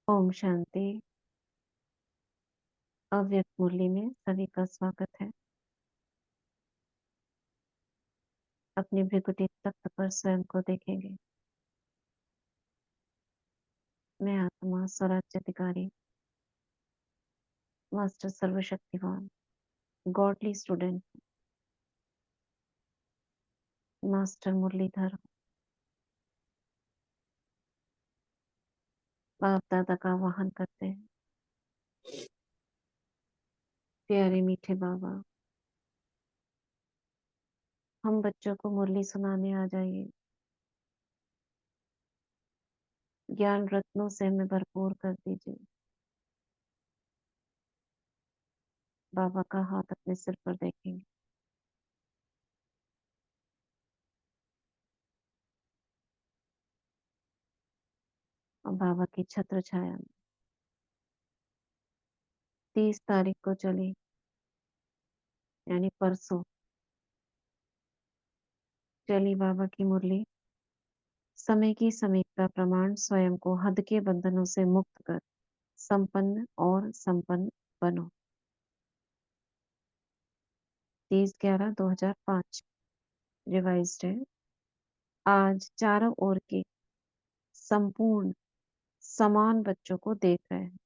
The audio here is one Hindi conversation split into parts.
ओम शांति। अव्यक्त मुरली में सभी का स्वागत है। अपनी भृगुटी तख्त पर स्वयं को देखेंगे। मैं आत्मा स्वराज्य अधिकारी, मास्टर सर्वशक्तिवान, गॉडली स्टूडेंट, मास्टर मुरलीधर, बाप दादा का वाहन करते हैं। प्यारे मीठे बाबा, हम बच्चों को मुरली सुनाने आ जाइए। ज्ञान रत्नों से हमें भरपूर कर दीजिए। बाबा का हाथ अपने सिर पर देखेंगे। और बाबा की छत्र छाया में 30 तारीख को चली, यानी परसों चली बाबा की मुरली। समय की समीक्षा प्रमाण स्वयं को हद के बंधनों से मुक्त कर संपन्न और संपन्न बनो। 30/11/2005 रिवाइज्ड है। आज चारों ओर के संपूर्ण समान बच्चों को देख रहे हैं।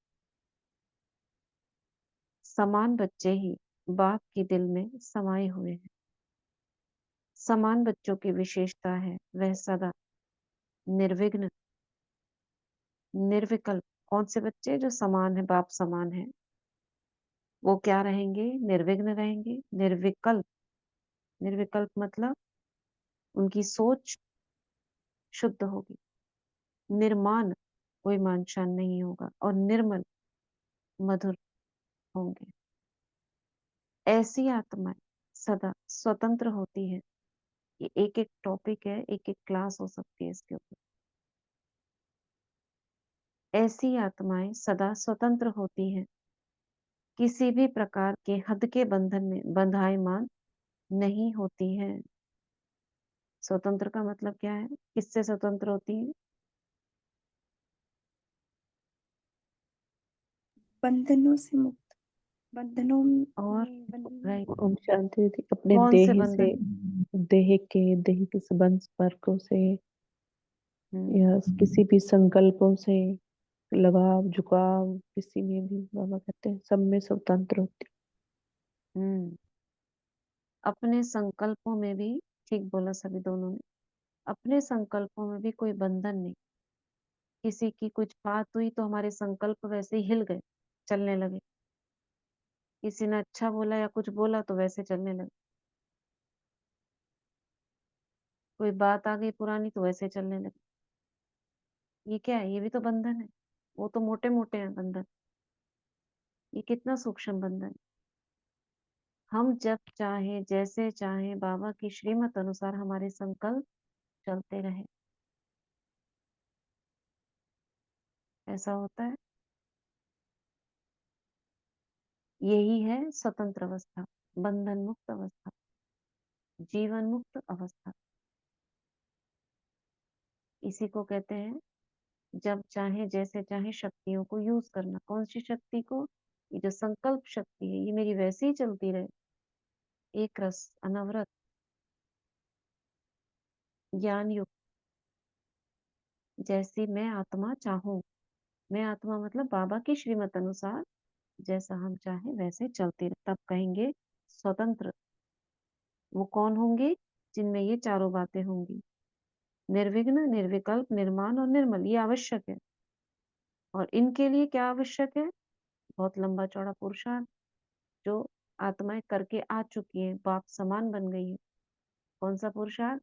समान बच्चे ही बाप के दिल में समाये हुए हैं। समान बच्चों की विशेषता है वह सदा निर्विघ्न निर्विकल्प। कौन से बच्चे जो समान है, बाप समान है, वो क्या रहेंगे? निर्विघ्न रहेंगे, निर्विकल्प। निर्विकल्प मतलब उनकी सोच शुद्ध होगी। निर्माण, कोई मानशान नहीं होगा, और निर्मल, मधुर होंगे। ऐसी आत्माएं सदा स्वतंत्र होती है। ये एक एक टॉपिक है, एक एक क्लास हो सकती है इसके ऊपर। ऐसी आत्माएं सदा स्वतंत्र होती हैं, किसी भी प्रकार के हद के बंधन में बंधायमान नहीं होती है। स्वतंत्र का मतलब क्या है? किससे स्वतंत्र होती है? बंधनों से मुक्त। बंधनों और में बंधी राइट, ओम शांति थी। अपने कौन से देह से, बंधन? देह के संबंध स्पर्कों से हम्म या किसी भी संकल्पों से, लगाव झुकाव, किसी में भी बाबा कहते हैं सब में स्वतंत्र होती। हम्म अपने संकल्पों में भी, ठीक बोला सभी दोनों ने, अपने संकल्पों में भी कोई बंधन नहीं। किसी की कुछ बात हुई तो हमारे संकल्प वैसे ही हिल गए, चलने लगे। किसी ने अच्छा बोला या कुछ बोला तो वैसे चलने लगे। कोई बात आ गई पुरानी तो वैसे चलने लगे। ये क्या है? ये भी तो बंधन है। वो तो मोटे मोटे हैं बंधन, ये कितना सूक्ष्म बंधन है। हम जब चाहे जैसे चाहे बाबा की श्रीमत अनुसार हमारे संकल्प चलते रहे, ऐसा होता है। यही है स्वतंत्र अवस्था, बंधन मुक्त अवस्था, जीवन मुक्त अवस्था। इसी को कहते हैं जब चाहे जैसे चाहे शक्तियों को यूज करना। कौन सी शक्ति को? ये जो संकल्प शक्ति है, ये मेरी वैसे ही चलती रहे, एक रस, अनवरत, ज्ञान युक्त, जैसी मैं आत्मा चाहूं। मैं आत्मा मतलब बाबा की श्रीमत अनुसार जैसा हम चाहे वैसे चलते रहे, तब कहेंगे स्वतंत्र। वो कौन होंगे? जिनमें ये चारों बातें होंगी, निर्विघ्न, निर्विकल्प, निर्माण और निर्मल। ये आवश्यक है। और इनके लिए क्या आवश्यक है? बहुत लंबा चौड़ा पुरुषार्थ, जो आत्माएं करके आ चुकी हैं, बाप समान बन गई है। कौन सा पुरुषार्थ?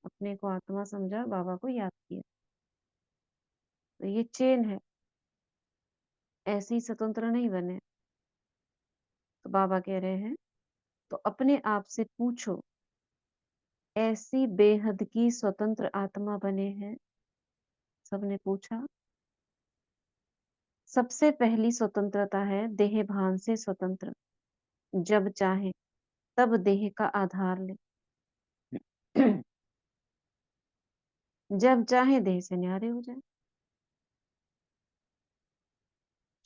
अपने को आत्मा समझा, बाबा को याद किया। तो ये चेन है, ऐसे ही स्वतंत्र नहीं बने। तो बाबा कह रहे हैं तो अपने आप से पूछो, ऐसी बेहद की स्वतंत्र आत्मा बने हैं? सबने पूछा। सबसे पहली स्वतंत्रता है देह भान से स्वतंत्र। जब चाहे तब देह का आधार ले, जब चाहे देह से न्यारे हो जाए।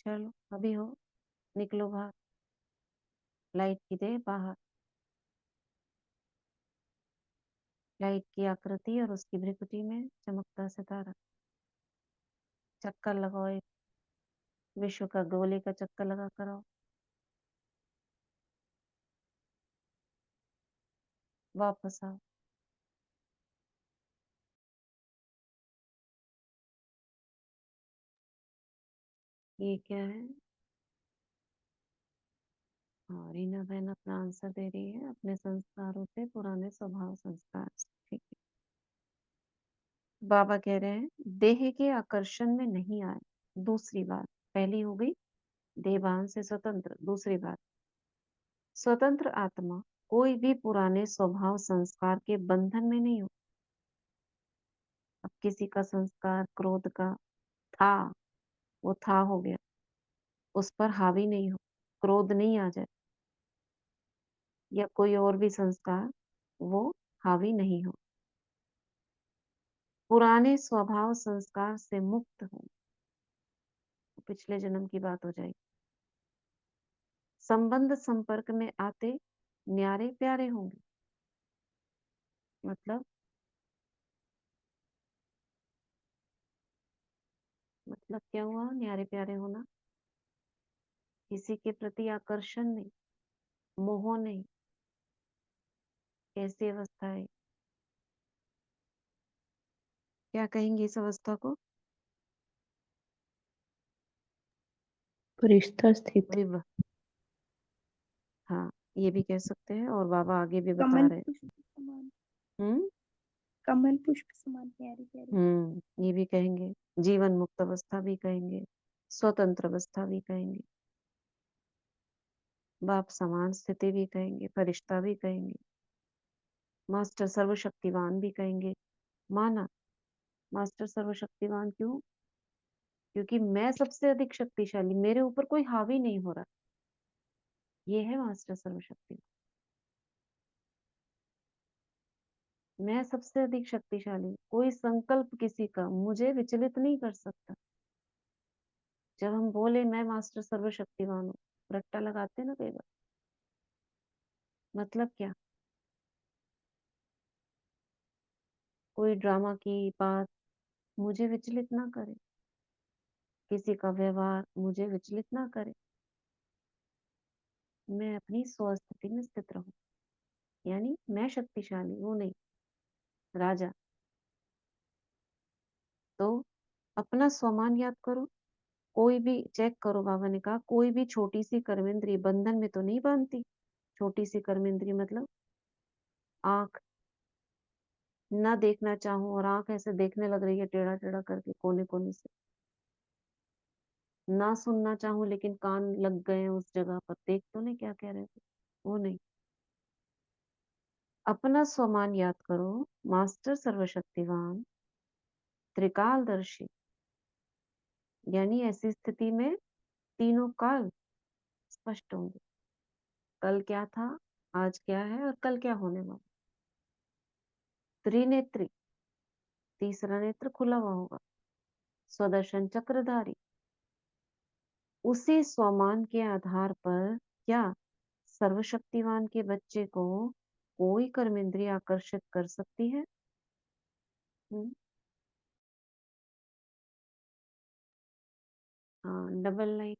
चलो अभी हो, निकलो बाहर, लाइट की दे बाहर। लाइट की आकृति और उसकी भ्रिकुटी में चमकता सितारा। चक्कर लगाओ, एक विश्व का गोले का चक्कर लगा कर आओ। वापस आओ। ये क्या है? हाँ, रीना बहन अपना आंसर दे रही है, अपने संस्कारों से, पुराने स्वभाव संस्कार से। ठीक है। बाबा कह रहे हैं देह के आकर्षण में नहीं आए। दूसरी बात, पहली हो गई देहभान से स्वतंत्र। दूसरी बात, स्वतंत्र आत्मा कोई भी पुराने स्वभाव संस्कार के बंधन में नहीं हो। अब किसी का संस्कार क्रोध का था, वो था हो गया, उस पर हावी नहीं हो, क्रोध नहीं आ जाए, या कोई और भी संस्कार, वो हावी नहीं हो। पुराने स्वभाव संस्कार से मुक्त हो, पिछले जन्म की बात हो जाएगी। संबंध संपर्क में आते न्यारे प्यारे होंगे। मतलब क्या हुआ न्यारे प्यारे होना? किसी के प्रति आकर्षण नहीं, मोह नहीं। कैसी अवस्था है? क्या कहेंगे इस अवस्था को? परिष्ठा स्थिति। विवाह। हाँ, ये भी कह सकते हैं, और बाबा आगे भी बता कमल रहे हैं। पुष्प समान, हम्म कमल पुष्प समान प्यारी प्यारी। ये भी कहेंगे। जीवन मुक्त अवस्था भी कहेंगे, स्वतंत्र अवस्था भी कहेंगे, बाप समान स्थिति भी कहेंगे, फरिश्ता भी कहेंगे, मास्टर सर्वशक्तिवान भी कहेंगे। माना मास्टर सर्वशक्तिवान क्यों? क्योंकि मैं सबसे अधिक शक्तिशाली, मेरे ऊपर कोई हावी नहीं हो रहा। ये है मास्टर सर्वशक्ति। मैं सबसे अधिक शक्तिशाली, कोई संकल्प किसी का मुझे विचलित नहीं कर सकता। जब हम बोले मैं मास्टर सर्वशक्तिवान हूँ, रट्टा लगाते हैं ना कई बार, मतलब क्या? कोई ड्रामा की बात मुझे विचलित ना करे, किसी का व्यवहार मुझे विचलित ना करे। मैं अपनी स्वस्थिति में स्थित रहूं, यानी मैं शक्तिशाली वो नहीं, राजा। तो अपना स्वमान याद करो। कोई भी चेक करो, बाबा ने कहा कोई भी छोटी सी कर्मेंद्रिय बंधन में तो नहीं बांधती। छोटी सी कर्मेंद्रिय मतलब आंख, ना देखना चाहूं और आंख ऐसे देखने लग रही है टेढ़ा टेढ़ा करके कोने कोने से। ना सुनना चाहूं लेकिन कान लग गए हैं उस जगह पर, देख तो नहीं क्या कह रहे थे, वो नहीं। अपना स्वमान याद करो, मास्टर सर्वशक्तिवान, त्रिकालदर्शी, यानी ऐसी स्थिति में तीनों काल स्पष्ट होंगे। कल क्या था, आज क्या है, और कल क्या होने वाला। त्रिनेत्री, तीसरा नेत्र खुला हुआ होगा। स्वदर्शन चक्रधारी। उसी स्वमान के आधार पर क्या सर्वशक्तिवान के बच्चे को कोई कर्मेंद्रिय आकर्षित कर सकती है? हम्म, हाँ, डबल लाइट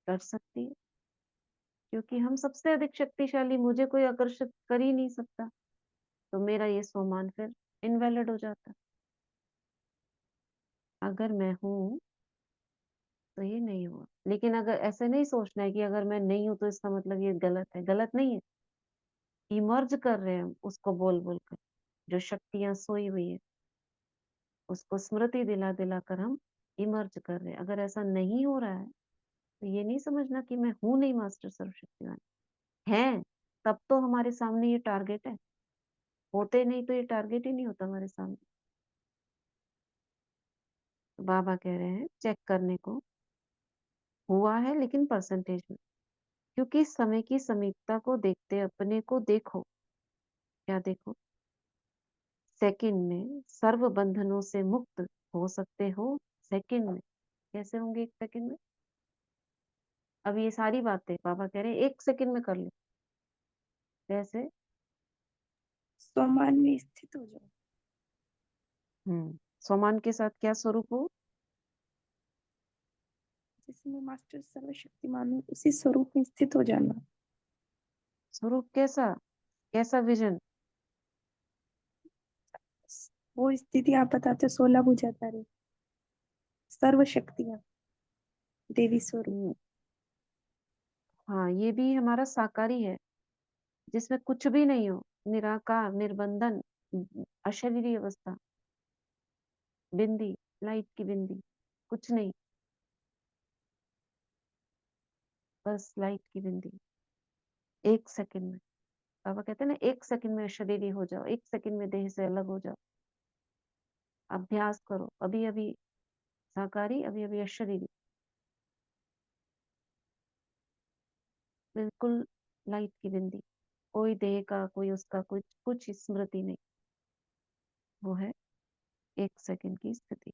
कर सकती है, क्योंकि हम सबसे अधिक शक्तिशाली, मुझे कोई आकर्षित कर ही नहीं सकता। तो मेरा ये स्वमान फिर इनवैलिड हो जाता। अगर मैं हूं तो ये नहीं हुआ। लेकिन अगर ऐसे नहीं सोचना है कि अगर मैं नहीं हूं तो इसका मतलब ये गलत है, गलत नहीं है। इमर्ज कर रहे हैं हम उसको बोल बोल कर, जो शक्तियां सोई हुई है उसको स्मृति दिला दिला कर हम इमर्ज कर रहे हैं। अगर ऐसा नहीं हो रहा है तो ये नहीं समझना कि मैं हूं नहीं मास्टर सर्वशक्तिमान। है, तब तो हमारे सामने ये टारगेट है। होते नहीं तो ये टारगेट ही नहीं होता हमारे सामने। तो बाबा कह रहे हैं चेक करने को, हुआ है लेकिन परसेंटेज में। क्योंकि समय की समीपता को देखते अपने को देखो। क्या देखो? सेकंड में सर्व बंधनों से मुक्त हो सकते हो, सेकंड में। कैसे होंगे 1 सेकंड में? अब ये सारी बातें बाबा कह रहे हैं 1 सेकंड में कर लो। कैसे? स्वमान में स्थित हो जाओ। स्वमान के साथ क्या स्वरूप हो? जिसमें मास्टर सर्वशक्तिमान हूँ, उसी स्वरूप में स्थित हो जाना। स्वरूप कैसा? कैसा विजन? वो स्थिति आप बताते हो 16 बुझाता रहे, सर्वशक्तियां, देवी स्वरूप। हम्म, हाँ, ये भी हमारा साकारी है, जिसमें कुछ भी नहीं हो, निराकार, निर्बंधन, अशरीरी अवस्था, बिंदी, लाइट की बिंदी, कुछ नहीं, बस लाइट की बिंदी। 1 सेकंड में बाबा कहते हैं ना, 1 सेकंड में अशरीरी हो जाओ, 1 सेकंड में देह से अलग हो जाओ। अभ्यास करो, अभी अभी साकारी, अभी अभी अशरीरी, बिल्कुल लाइट की बिंदी, कोई देह का, कोई उसका, कुछ कुछ स्मृति नहीं। वो है 1 सेकंड की स्थिति।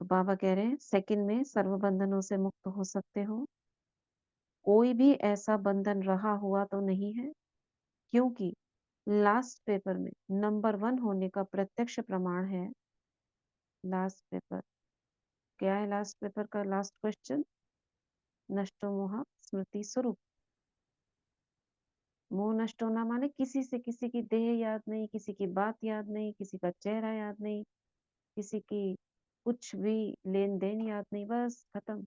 तो बाबा कह रहे हैं सेकंड में सर्व बंधनों से मुक्त हो सकते हो। कोई भी ऐसा बंधन रहा हुआ तो नहीं है, क्योंकि लास्ट पेपर में नंबर 1 होने का प्रत्यक्ष प्रमाण है। लास्ट पेपर क्या है? लास्ट पेपर का लास्ट क्वेश्चन, नष्टो मोह स्मृति स्वरूप। मोह नष्ट होना माने किसी से किसी की देह याद नहीं, किसी की बात याद नहीं, किसी का चेहरा याद नहीं, किसी की कुछ भी लेन देन याद नहीं, बस खत्म।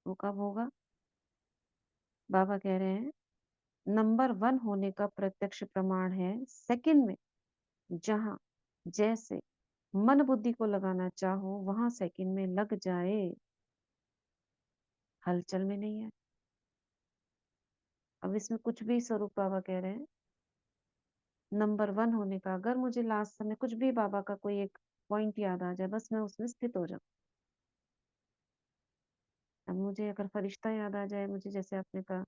वो कब होगा? बाबा कह रहे हैं नंबर 1 होने का प्रत्यक्ष प्रमाण है सेकंड में, जहां जैसे मन बुद्धि को लगाना चाहो वहां सेकंड में लग जाए, हलचल में नहीं है। अब इसमें कुछ भी स्वरूप बाबा कह रहे हैं नंबर 1 होने का, अगर मुझे लास्ट समय कुछ भी बाबा का कोई एक पॉइंट याद आ जाए, बस मैं उसमें स्थित हो जाऊं। अब मुझे अगर फरिश्ता याद आ जाए, मुझे जैसे आपने कहा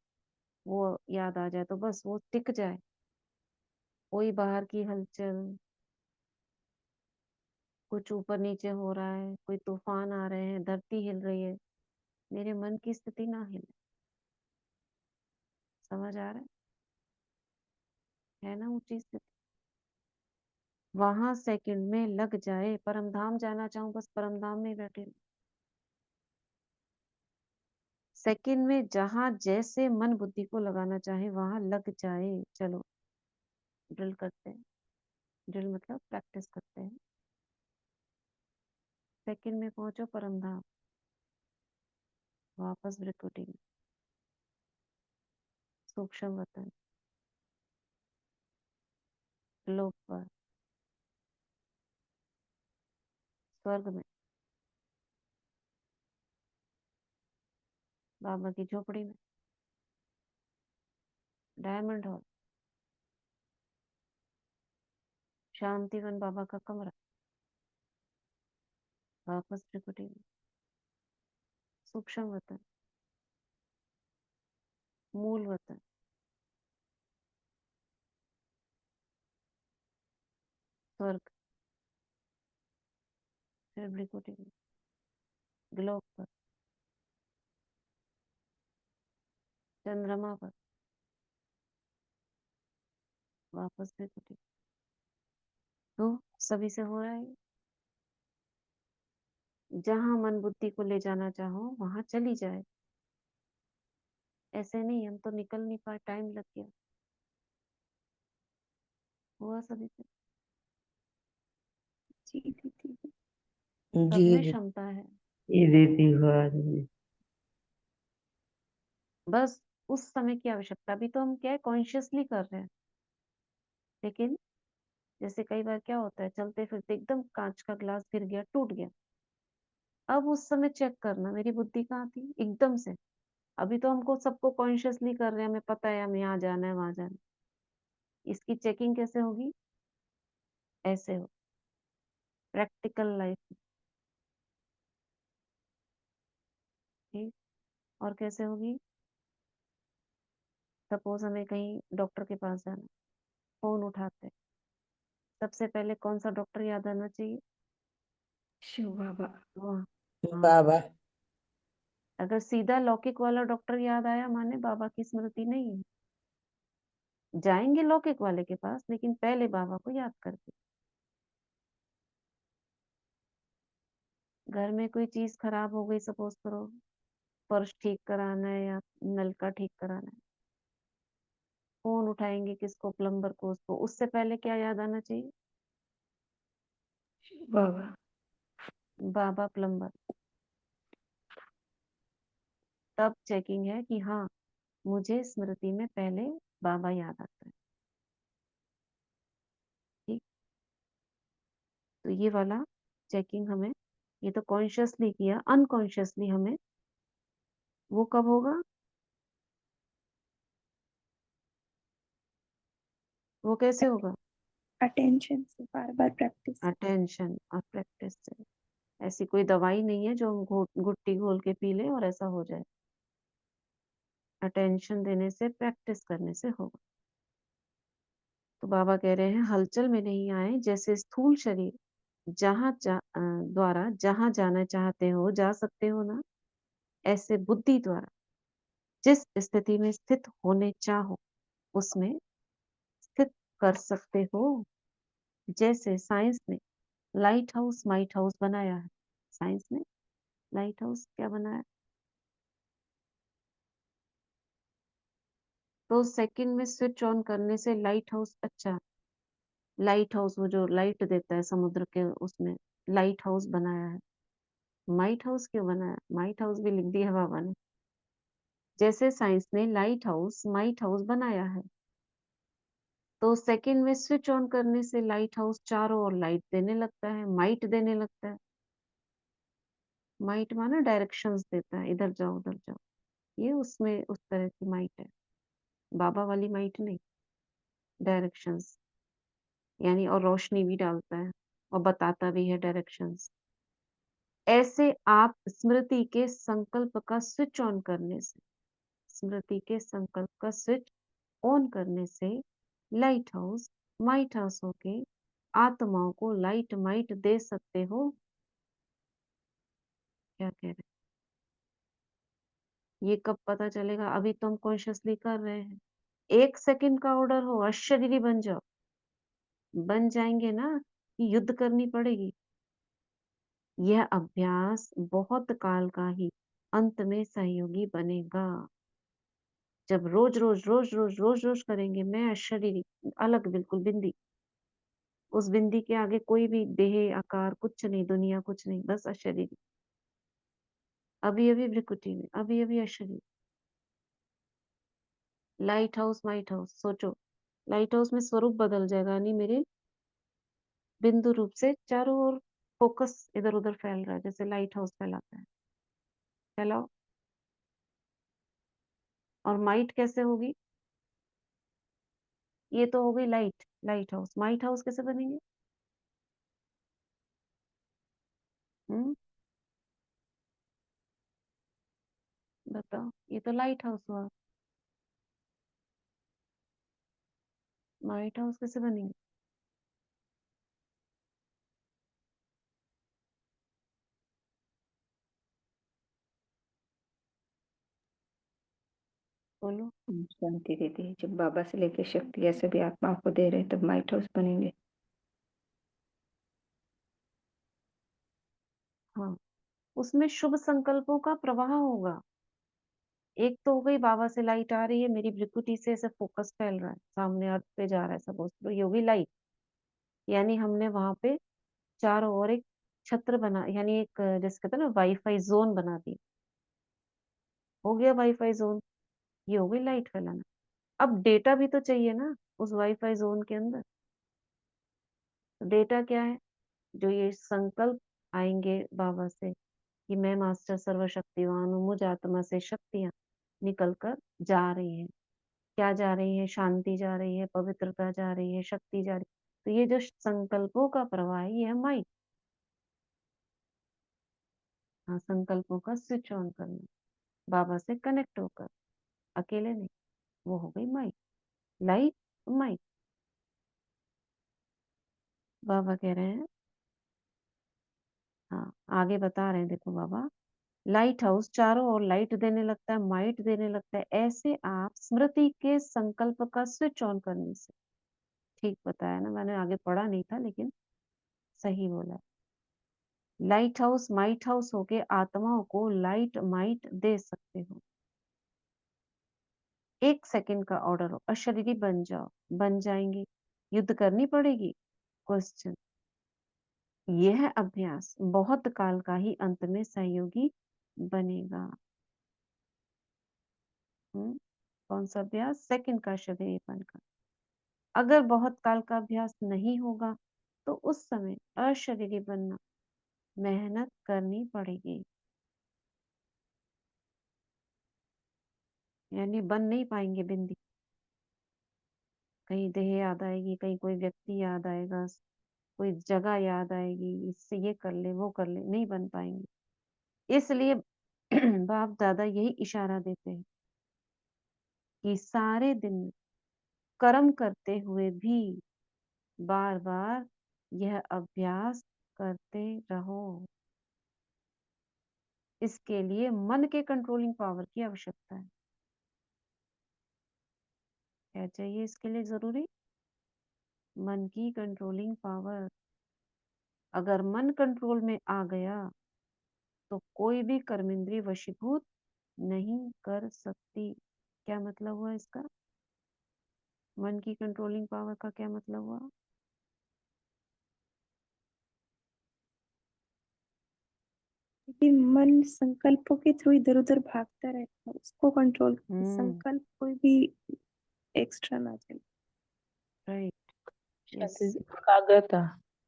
वो याद आ जाए, तो बस वो टिक जाए। कोई बाहर की हलचल, कुछ ऊपर नीचे हो रहा है, कोई तूफान आ रहे हैं, धरती हिल रही है, मेरे मन की स्थिति ना हिले। समझ आ रहा है ना? ऊंची स्थिति वहां सेकंड में लग जाए। परमधाम जाना चाहूं, बस परमधाम में बैठे रहूं। सेकंड में जहां जैसे मन बुद्धि को लगाना चाहे वहां लग जाए। चलो ड्रिल करते हैं, ड्रिल मतलब प्रैक्टिस करते हैं। सेकंड में पहुंचो परमधाम, वापस भ्रिकुटी में, सूक्ष्म वतन, लोक पर, स्वर्ग में, बाबा की झोपड़ी में, डायमंड हॉल, शांतिवन बाबा का कमरा, वापस भ्रिकुटी में, सूक्ष्म वतन, मूल वतन, स्वर्ग, फिर भ्रिकुटी में, ग्लोब पर, चंद्रमा पर, वापस भ्रिकुटी। तो सभी से हो रहा है ये। जहां मन बुद्धि को ले जाना चाहो वहां चली जाए। ऐसे नहीं हम तो निकल नहीं पाए, टाइम लग गया। हुआ सभी से? जी दीदी। सब जी में जी। क्षमता है, ये देती हुआ आदमी। बस उस समय की आवश्यकता। अभी तो हम क्या है, कॉन्शियसली कर रहे हैं, लेकिन जैसे कई बार क्या होता है, चलते फिरते एकदम कांच का ग्लास गिर गया, टूट गया। अब उस समय चेक करना मेरी बुद्धि कहाँ थी एकदम से। अभी तो हमको सबको कॉन्शियसली कर रहे हैं, हमें पता है हमें यहाँ जाना है, वहां जाना है। इसकी चेकिंग कैसे होगी? ऐसे हो, प्रैक्टिकल लाइफ। ठीक। और कैसे होगी? सपोज हमें कहीं डॉक्टर के पास जाना, फोन उठाते, सबसे पहले कौन सा डॉक्टर याद आना चाहिए? शिव बाबा। तो हाँ, बाबा। अगर सीधा लौकिक वाला डॉक्टर याद आया माने बाबा की स्मृति नहीं है। जाएंगे लौकिक वाले के पास, लेकिन पहले बाबा को याद करके। घर में कोई चीज खराब हो गई, सपोज करो फर्श ठीक कराना है या नल का ठीक कराना है, फोन उठाएंगे किसको, प्लम्बर को, उसको उससे पहले क्या याद आना चाहिए? शिव बाबा। बाबा प्लम्बर। तब चेकिंग है कि हाँ, मुझे स्मृति में पहले बाबा याद आता है। ठीक, तो ये वाला चेकिंग हमें, ये तो कॉन्शियसली किया, अनकॉन्शियसली हमें वो कब होगा? वो कैसे होगा? अटेंशन से बार बार प्रैक्टिस से। अटेंशन और प्रैक्टिस से। ऐसी कोई दवाई नहीं है जो हम गुट्टी घोल के पी लें और ऐसा हो जाए। अटेंशन देने से, प्रैक्टिस करने से होगा। तो बाबा कह रहे हैं हलचल में नहीं आए, जैसे स्थूल शरीर द्वारा जहां जाना चाहते हो जा सकते हो ना, ऐसे बुद्धि द्वारा जिस स्थिति में स्थित होने चाहो उसमें स्थित कर सकते हो। जैसे साइंस ने लाइट हाउस माइट हाउस बनाया है। साइंस ने लाइट हाउस क्या बनाया? तो सेकंड में स्विच ऑन करने से लाइट हाउस, अच्छा, लाइट हाउस वो जो लाइट देता है समुद्र के, उसमें लाइट हाउस बनाया है। माइट हाउस क्यों बनाया? माइट हाउस भी लिख दिया बाबा ने। जैसे साइंस ने लाइट हाउस माइट हाउस बनाया है, तो सेकंड में स्विच ऑन करने से लाइट हाउस चारों ओर लाइट देने लगता है, माइट देने लगता है। माइट माना डायरेक्शंस देता है, इधर जाओ उधर जाओ। ये उसमें उस तरह की माइट है, बाबा वाली माइट नहीं। डायरेक्शंस यानी, और रोशनी भी डालता है और बताता भी है डायरेक्शंस। ऐसे आप स्मृति के संकल्प का स्विच ऑन करने से, स्मृति के संकल्प का स्विच ऑन करने से लाइट हाउस माइट हाउस होके आत्माओं को लाइट माइट दे सकते हो। क्या कह रहे हैं? ये कब पता चलेगा? अभी तो हम कॉन्शियसली कर रहे हैं। 1 सेकंड का ऑर्डर हो, अशरीरी बन जाओ, बन जाएंगे ना कि युद्ध करनी पड़ेगी। यह अभ्यास बहुत काल का ही अंत में सहयोगी बनेगा। जब रोज रोज रोज रोज रोज रोज करेंगे, मैं अशरीरी, अलग बिल्कुल बिंदी, उस बिंदी के आगे कोई भी देह आकार कुछ नहीं, दुनिया कुछ नहीं, बस अशरीरी। अभी अभी भ्रिकुटी में, अभी अभी अशरीरी। लाइट हाउस माइट हाउस सोचो, लाइट हाउस में स्वरूप बदल जाएगा, यानी मेरे बिंदु रूप से चारों ओर फोकस इधर उधर फैल रहा है, जैसे लाइट हाउस फैलाता है। फैलाओ। और माइट कैसे होगी? ये तो हो गई light, light house. Might house कैसे बनेंगे? हम्म, बताओ। ये तो लाइट हाउस हुआ, माइट हाउस कैसे बनेंगे? बोलो। शांति देती है। जब बाबा से लेके शक्ति ऐसे भी आत्माओं को दे रहे हैं, तब माइट हाउस बनेंगे। हाँ, उसमें शुभ संकल्पों का प्रवाह होगा। एक तो हो गई बाबा से लाइट आ रही है, मेरी भ्रिकुटी से ऐसे फोकस फैल रहा है, सामने अर्थ पे जा रहा है, सपोज तो ये हो गई लाइट। यानी हमने वहां पे चारों ओर एक छत्र बना, यानी एक जैसे कहते हैं ना वाईफाई जोन बना दी। हो गया वाईफाई जोन, ये हो गई लाइट फैलाना। अब डेटा भी तो चाहिए ना उस वाईफाई जोन के अंदर। डेटा क्या है? जो ये संकल्प आएंगे बाबा से कि मैं मास्टर सर्वशक्तिवान हूँ, मुझ आत्मा से शक्तियां निकल कर जा रही हैं। क्या जा रही है? शांति जा रही है, पवित्रता जा रही है, शक्ति जा रही है। तो ये जो संकल्पों का प्रवाह है, ये है माइक। हाँ, संकल्पों का स्विच ऑन करना, बाबा से कनेक्ट होकर, अकेले नहीं। वो हो गई माइक, लाइट, माइक। बाबा कह रहे हैं हाँ, आगे बता रहे हैं देखो बाबा। लाइट हाउस चारों ओर लाइट देने लगता है, माइट देने लगता है। ऐसे आप स्मृति के संकल्प का स्विच ऑन करने से, ठीक बताया ना, मैंने आगे पढ़ा नहीं था लेकिन सही बोला। लाइट हाउस माइट हाउस होके आत्माओं को लाइट माइट दे सकते हो। 1 सेकंड का ऑर्डर हो, अशरीरी बन जाओ, बन जाएंगे। युद्ध करनी पड़ेगी? क्वेश्चन। यह अभ्यास बहुत काल का ही अंत में सहयोगी बनेगा। कौन सा अभ्यास? सेकंड का शरीरपन का। अगर बहुत काल का अभ्यास नहीं होगा तो उस समय अशरीरी बनना, मेहनत करनी पड़ेगी, यानी बन नहीं पाएंगे बिंदी। कहीं देह याद आएगी, कहीं कोई व्यक्ति याद आएगा, कोई जगह याद आएगी, इससे ये कर ले वो कर ले, नहीं बन पाएंगे। इसलिए बाप दादा यही इशारा देते हैं कि सारे दिन कर्म करते हुए भी बार बार यह अभ्यास करते रहो। इसके लिए मन के कंट्रोलिंग पावर की आवश्यकता है। क्या चाहिए इसके लिए? जरूरी मन की कंट्रोलिंग पावर। अगर मन कंट्रोल में आ गया तो कोई भी कर्मेंद्रिय वशीभूत नहीं कर सकती। क्या मतलब हुआ इसका? मन की कंट्रोलिंग पावर का क्या मतलब हुआ? क्योंकि मन संकल्पों के थ्रू इधर उधर भागता रहता है, उसको कंट्रोल करके हम्म, संकल्प कोई भी एक्स्ट्रा ना चले। Right, yes. शांति एकाग्रता,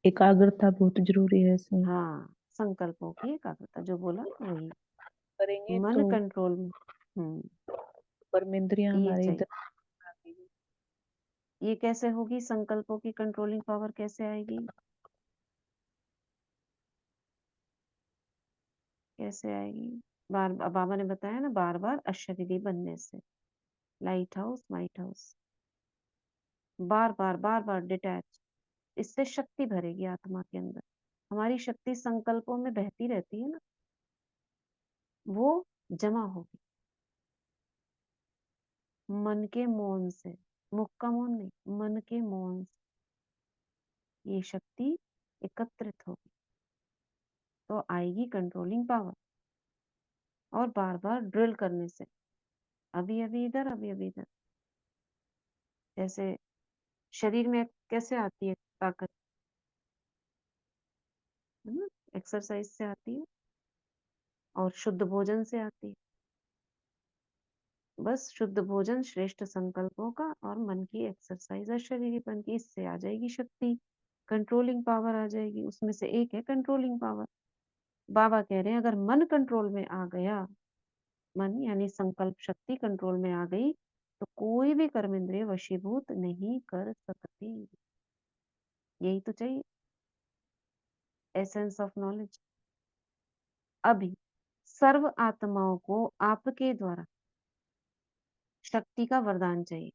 एकाग्रता बहुत जरूरी है इसमें। हाँ, संकल्पों की एकाग्रता जो बोला वही, करेंगे मन तो कंट्रोल में। हम्म, कर्मेंद्रियां ये हमारे चाहिए। इधर आ गई। ये कैसे होगी? संकल्पों की कंट्रोलिंग पावर कैसे आएगी? कैसे आएगी? बाबा ने बताया ना, बार बार अशरीरी बनने से। लाइट हाउस माइट हाउस, बार बार डिटैच, इससे शक्ति भरेगी आत्मा के अंदर। हमारी शक्ति संकल्पों में बहती रहती है ना, वो जमा होगी मन के मौन से। मुख का मौन नहीं, मन के मौन से ये शक्ति एकत्रित होगी, तो आएगी कंट्रोलिंग पावर। और बार बार ड्रिल करने से, अभी अभी इधर अभी अभी इधर। जैसे शरीर में कैसे आती है ताकत, है ना? एक्सरसाइज से आती है और शुद्ध भोजन से आती है। बस शुद्ध भोजन, श्रेष्ठ संकल्पों का और मन की एक्सरसाइज और शरीरीपन की, इससे आ जाएगी शक्ति, कंट्रोलिंग पावर आ जाएगी। उसमें से एक है कंट्रोलिंग पावर। बाबा कह रहे हैं अगर मन कंट्रोल में आ गया, मन यानी संकल्प शक्ति कंट्रोल में आ गई, तो कोई भी कर्मेंद्रिय वशीभूत नहीं कर सकती। यही तो चाहिए, एसेंस ऑफ नॉलेज। अभी सर्व आत्माओं को आपके द्वारा शक्ति का वरदान चाहिए,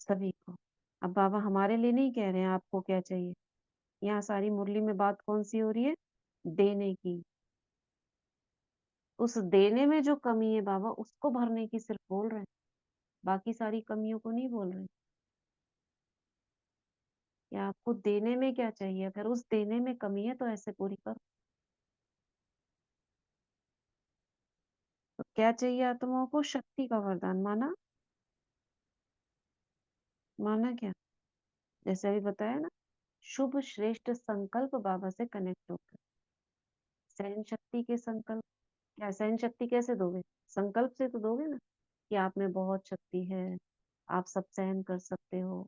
सभी को। अब बाबा हमारे लिए नहीं कह रहे हैं आपको क्या चाहिए। यहाँ सारी मुरली में बात कौन सी हो रही है? देने की। उस देने में जो कमी है बाबा, उसको भरने की सिर्फ बोल रहे हैं, बाकी सारी कमियों को नहीं बोल रहे। या आपको देने में क्या चाहिए? अगर उस देने में कमी है तो ऐसे पूरी करो। तो क्या चाहिए आत्माओं को? शक्ति का वरदान। माना? माना क्या? जैसे अभी बताया ना, शुभ श्रेष्ठ संकल्प बाबा से कनेक्ट होकर सहन शक्ति के संकल्प। क्या सहन शक्ति कैसे दोगे? संकल्प से तो दोगे ना, कि आप में बहुत शक्ति है, आप सब सहन कर सकते हो।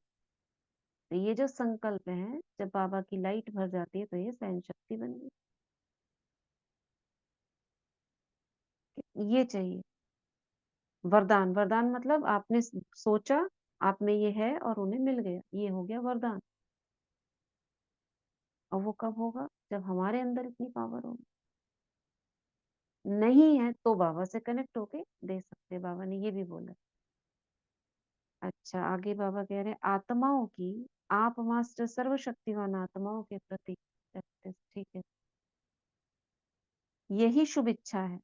तो ये जो संकल्प है, जब बाबा की लाइट भर जाती है तो ये सहन शक्ति बन गई। ये चाहिए वरदान। वरदान मतलब आपने सोचा, आप में ये है और उन्हें मिल गया, ये हो गया वरदान। और वो कब होगा? जब हमारे अंदर इतनी पावर होगी। नहीं है तो बाबा से कनेक्ट होके दे सकते, बाबा ने ये भी बोला। अच्छा, आगे बाबा कह रहे हैं आत्माओं की, आप मास्टर सर्वशक्तिवान आत्माओं के प्रति प्रैक्टिस, ठीक है, यही शुभ इच्छा है।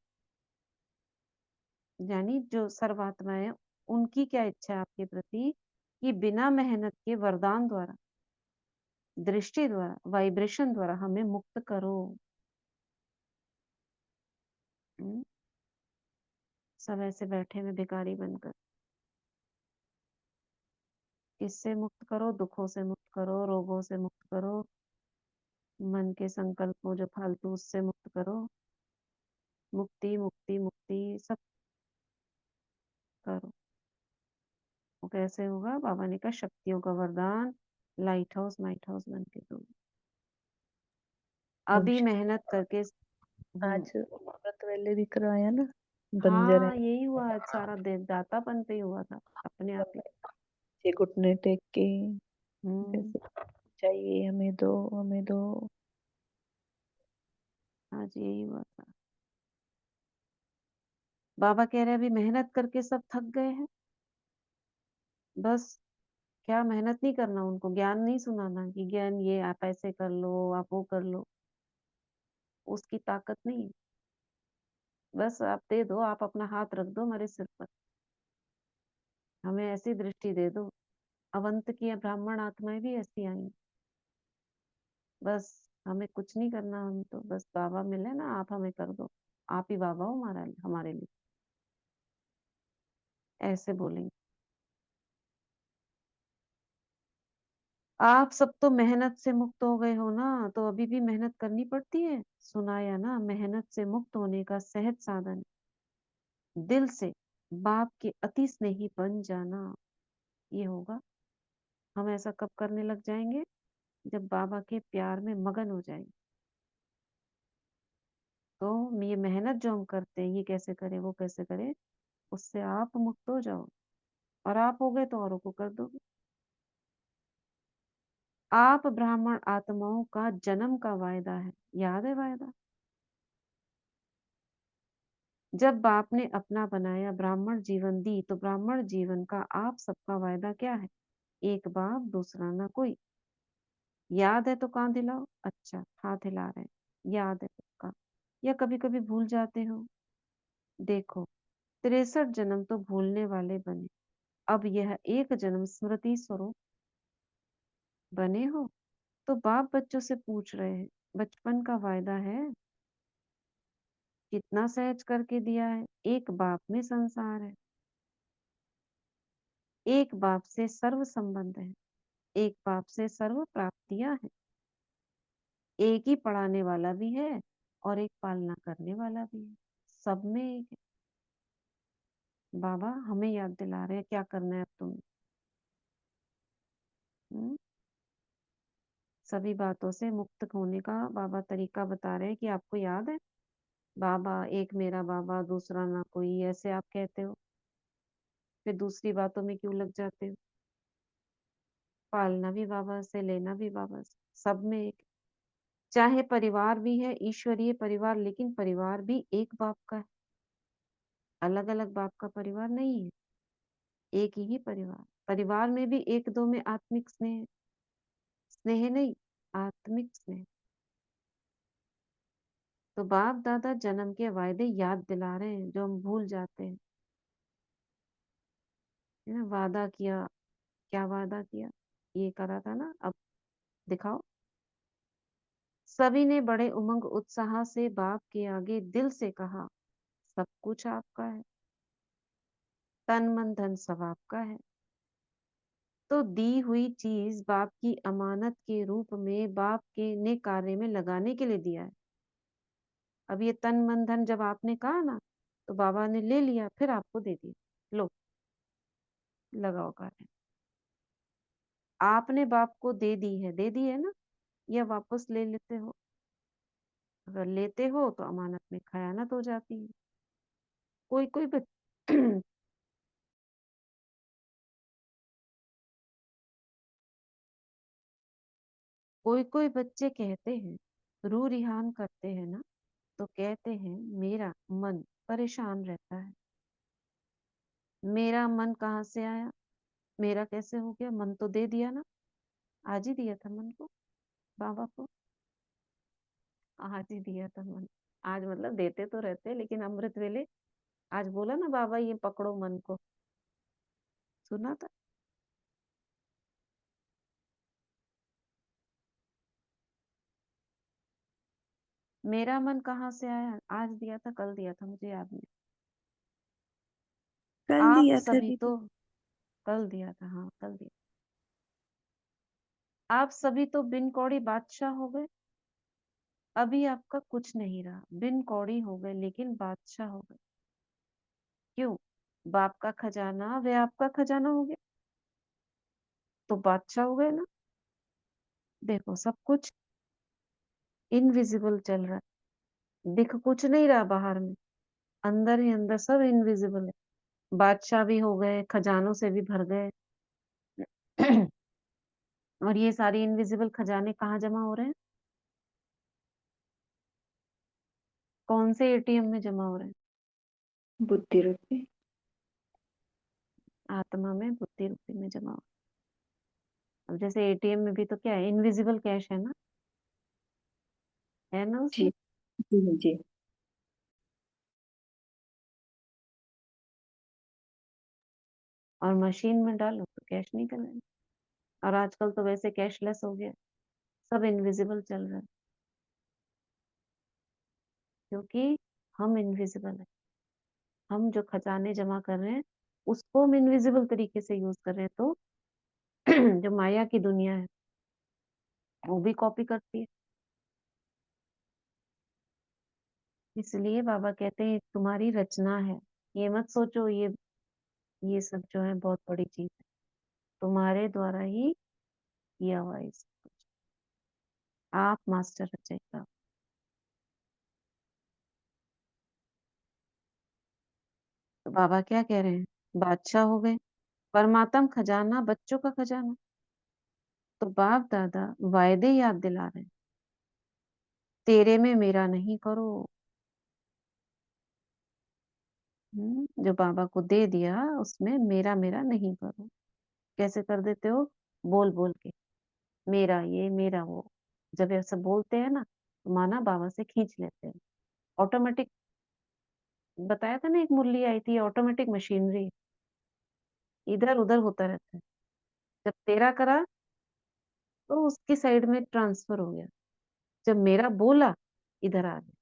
यानी जो सर्वात्माएं हैं, उनकी क्या इच्छा है आपके प्रति, कि बिना मेहनत के वरदान द्वारा, दृष्टि द्वारा, वाइब्रेशन द्वारा हमें मुक्त करो। हम्म, सब ऐसे बैठे हुए भिखारी बनकर, किससे मुक्त करो, दुखों से मुक्त करो, रोगों से मुक्त करो, मन के संकल्पों जो फालतू उससे मुक्त करो, मुक्ति मुक्ति मुक्ति सब करो। वो कैसे होगा, बाबा ने कहा शक्तियों का वरदान, लाइट हाउस माइट हाउस बन के दो। ओम अभी शांति। मेहनत करके आज अमृत वेले भी करवाया ना, बंजर है। हाँ यही हुआ, आज सारा दातापन पे ही हुआ था, अपने आप ही। ये घुटने टेक के हम्म, जैसे चाहिए हमें दो, हमें दो। आज यही हुआ था। बाबा कह रहे हैं अभी मेहनत करके सब थक गए हैं, बस क्या मेहनत नहीं करना, उनको ज्ञान नहीं सुनाना कि ज्ञान ये आप ऐसे कर लो, आप वो कर लो, उसकी ताकत नहीं है। बस आप दे दो, आप अपना हाथ रख दो हमारे सिर पर, हमें ऐसी दृष्टि दे दो। अवंत की ब्राह्मण आत्माएं भी ऐसी आई, बस हमें कुछ नहीं करना, हम तो बस बाबा मिले ना, आप हमें कर दो, आप ही बाबा हो हमारा हमारे लिए, ऐसे बोलेंगे। आप सब तो मेहनत से मुक्त हो गए हो ना, तो अभी भी मेहनत करनी पड़ती है। सुनाया ना, मेहनत से मुक्त होने का सहज साधन, दिल से बाप के अति स्नेही बन जाना, ये होगा। हम ऐसा कब करने लग जाएंगे, जब बाबा के प्यार में मगन हो जाएंगे। तो ये मेहनत जो हम करते हैं, ये कैसे करें वो कैसे करें, उससे आप मुक्त हो जाओ, और आप हो गए तो औरों को कर दोगे। आप ब्राह्मण आत्माओं का जन्म का वायदा है, याद है वायदा, जब बाप ने अपना बनाया ब्राह्मण जीवन दी, तो ब्राह्मण जीवन का आप सबका वायदा क्या है, एक बाप दूसरा ना कोई। याद है तो कान दिलाओ, अच्छा हाथ हिला रहे हैं, याद है पक्का, या कभी कभी भूल जाते हो। देखो, 63 जन्म तो भूलने वाले बने, अब यह एक जन्म स्मृति स्वरूप बने हो। तो बाप बच्चों से पूछ रहे हैं, बचपन का वायदा है, कितना सहज करके दिया है। एक बाप में संसार है, एक बाप से सर्व संबंध है, एक बाप से सर्व प्राप्तियां हैं, एक ही पढ़ाने वाला भी है और एक पालना करने वाला भी है, सब में एक है। बाबा हमें याद दिला रहे हैं क्या करना है अब तुम्हें। हम्म? सभी बातों से मुक्त होने का बाबा तरीका बता रहे हैं, कि आपको याद है, बाबा एक मेरा बाबा दूसरा ना कोई, ऐसे आप कहते हो, फिर दूसरी बातों में क्यों लग जाते हो। पालना भी बाबा से, लेना भी बाबा से, सब में एक। चाहे परिवार भी है ईश्वरीय परिवार, लेकिन परिवार भी एक बाप का है, अलग अलग बाप का परिवार नहीं है, एक ही परिवार। परिवार में भी एक दो में आत्मिक स्नेह, स्नेह नहीं, आत्मिक स्नेह। तो बाप दादा जन्म के वायदे याद दिला रहे हैं, जो हम भूल जाते हैं, है ना। वादा किया, क्या वादा किया, ये करा था ना, अब दिखाओ। सभी ने बड़े उमंग उत्साह से बाप के आगे दिल से कहा, सब कुछ आपका है, तन मन धन सब आपका है। तो दी हुई चीज बाप की अमानत के रूप में बाप के ने कार्य में लगाने के लिए दिया है। अब ये तन मन धन जब आपने कहा ना, तो बाबा ने ले लिया, फिर आपको दे दिया, लो लगाओ कार्य। आपने बाप को दे दी है ना, या वापस ले लेते हो। अगर लेते हो तो अमानत में खयानत हो जाती है। कोई कोई बच... कोई कोई बच्चे कहते हैं, रू रिहान करते हैं ना, तो कहते हैं मेरा मन परेशान रहता है। मेरा मन कहाँ से आया, मेरा कैसे हो गया? मन तो दे दिया ना, आज ही दिया था मन को, बाबा को आज ही दिया था मन। आज मतलब देते तो रहते लेकिन अमृत वेले आज बोला ना बाबा ये पकड़ो मन को, सुना था। मेरा मन कहाँ से आया? आज दिया था, कल दिया था, मुझे याद नहीं। कल आप दिया था सभी दीदी। तो कल दिया था, हाँ कल दिया। आप सभी तो बिन कौड़ी बादशाह हो गए। अभी आपका कुछ नहीं रहा, बिन कौड़ी हो गए लेकिन बादशाह हो गए। क्यों? बाप का खजाना वे आपका खजाना हो गया, तो बादशाह हो गए ना। देखो सब कुछ इनविजिबल चल रहा है, दिख कुछ नहीं रहा बाहर में, अंदर ही अंदर सब इनविजिबल है। बादशाह भी हो गए, खजानों से भी भर गए। और ये सारे इनविजिबल खजाने कहाँ जमा हो रहे हैं? कौन से एटीएम में जमा हो रहे हैं? बुद्धि रूपी। आत्मा में, बुद्धि रूपी में जमा हो रहे हैं। अब जैसे एटीएम में भी तो क्या है, इनविजिबल कैश है ना जी उसमें। जी जी। और मशीन में डालो तो कैश निकल आए। और आजकल तो वैसे कैशलेस हो गया, सब इनविजिबल चल रहा है, क्योंकि हम इनविजिबल है। हम जो खजाने जमा कर रहे हैं उसको हम इनविजिबल तरीके से यूज कर रहे हैं, तो जो माया की दुनिया है वो भी कॉपी करती है। इसलिए बाबा कहते हैं तुम्हारी रचना है, ये मत सोचो ये सब जो है बहुत बड़ी चीज है, तुम्हारे द्वारा ही किया हुआ है ये सब कुछ। आप मास्टर रचेगा। तो बाबा क्या कह रहे हैं? बादशाह हो गए, परमात्म खजाना बच्चों का खजाना। तो बाप दादा वायदे याद दिला रहे हैं, तेरे में मेरा नहीं करो। जो बाबा को दे दिया उसमें मेरा मेरा नहीं करो। कैसे कर देते हो? बोल बोल के, मेरा ये मेरा वो। जब ऐसा बोलते हैं ना तो माना बाबा से खींच लेते हैं ऑटोमेटिक। बताया था ना, एक मुरली आई थी, ऑटोमेटिक मशीनरी, इधर उधर होता रहता है। जब तेरा करा तो उसकी साइड में ट्रांसफर हो गया, जब मेरा बोला इधर आ गया।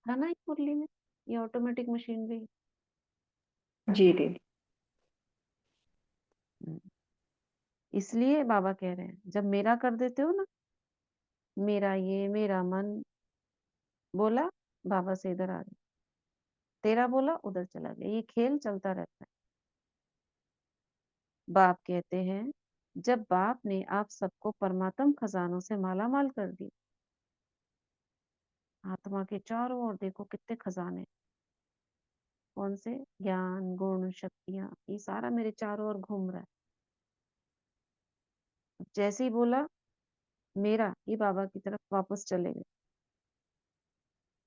था ना एक मुरली में, ये ऑटोमेटिक मशीनरी। जी दीदी। इसलिए बाबा कह रहे हैं जब मेरा कर देते हो ना, मेरा ये मेरा मन बोला, बाबा से इधर आ गया, तेरा बोला उधर चला गया, ये खेल चलता रहता है। बाप कहते हैं जब बाप ने आप सबको परमात्म खजानों से माला माल कर दी, आत्मा के चारों ओर देखो कितने खजाने, कौन से? ज्ञान गुण शक्तियां, ये सारा मेरे चारों ओर घूम रहा है। जैसे ही बोला मेरा, ये बाबा की तरफ वापस चले गए,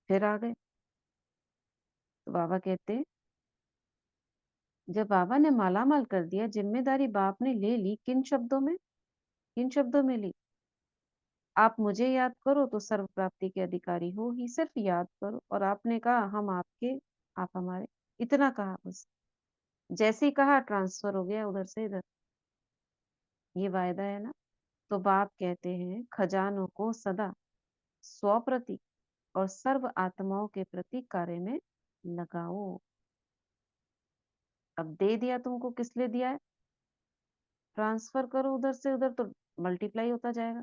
फिर आ गए। तो बाबा कहते जब बाबा ने माला माल कर दिया, जिम्मेदारी बाप ने ले ली, किन शब्दों में? किन शब्दों में ली? आप मुझे याद करो तो सर्व प्राप्ति के अधिकारी हो ही, सिर्फ याद करो। और आपने कहा हम आपके, आप हमारे, इतना कहा बस। जैसे ही कहा ट्रांसफर हो गया उधर से इधर, ये वायदा है ना। तो बाप कहते हैं खजानों को सदा स्व प्रति और सर्व आत्माओं के प्रति कार्य में लगाओ। अब दे दिया तुमको, किस लिए दिया है? ट्रांसफर करो उधर से उधर तो मल्टीप्लाई होता जाएगा,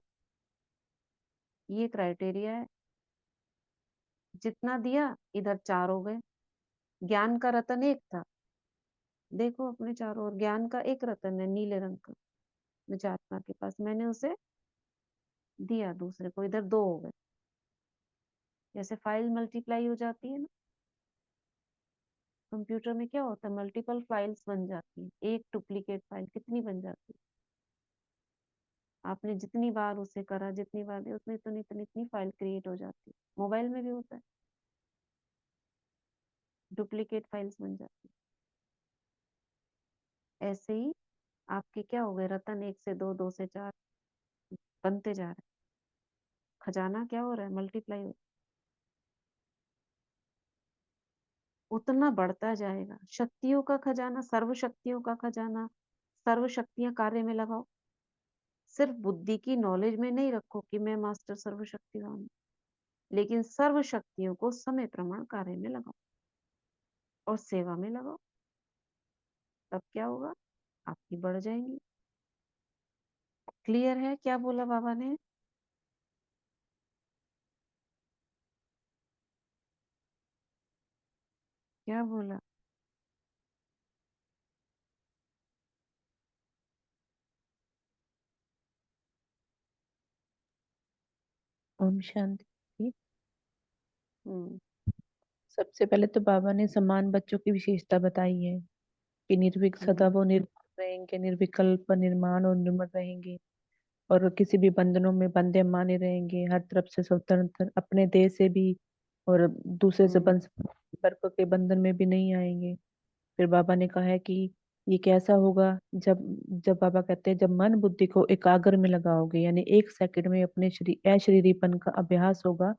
ये क्राइटेरिया है। जितना दिया इधर चार हो गए। ज्ञान का रतन एक था, देखो अपने चारों ओर ज्ञान का एक रतन है नीले रंग का, मुझे आत्मा के पास, मैंने उसे दिया दूसरे को, इधर दो हो गए। जैसे फाइल मल्टीप्लाई हो जाती है ना, कंप्यूटर में क्या होता है, मल्टीपल फाइल्स बन जाती है, एक डुप्लीकेट फाइल कितनी बन जाती है। आपने जितनी बार उसे करा, जितनी बार दिया, उतनी इतनी इतनी इतनी फाइल क्रिएट हो जाती है। मोबाइल में भी होता है, डुप्लीकेट फाइल्स बन जाती है। ऐसे ही आपके क्या हो गए, रतन 1 से 2, 2 से 4 बनते जा रहे हैं। खजाना क्या हो रहा है, मल्टीप्लाई हो, उतना बढ़ता जाएगा। शक्तियों का खजाना, सर्व शक्तियों का खजाना, सर्व शक्तियां कार्य में लगाओ। सिर्फ बुद्धि की नॉलेज में नहीं रखो कि मैं मास्टर सर्वशक्तिवान हूँ, लेकिन सर्व शक्तियों को समय प्रमाण कार्य में लगाओ और सेवा में लगाओ। तब क्या होगा, आपकी बढ़ जाएंगी। क्लियर है क्या बोला बाबा ने? क्या बोला? ओम शांति। हम्म सबसे पहले तो बाबा ने समान बच्चों की विशेषता बताई है कि निर्भीक सदा हम्म वो निर्भर रहेंगे, निर्विकल्प, निर्माण और निर्मल रहेंगे, और किसी भी बंधनों में बंधे माने रहेंगे, हर तरफ से स्वतंत्र, अपने देश से भी और दूसरे से हम्म संपर्क के बंधन में भी नहीं आएंगे। फिर बाबा ने कहा है कि ये कैसा होगा, जब जब बाबा कहते हैं जब मन बुद्धि को एकाग्र में लगाओगे, यानी 1 सेकंड में अपने अशरीरीपन का अभ्यास होगा,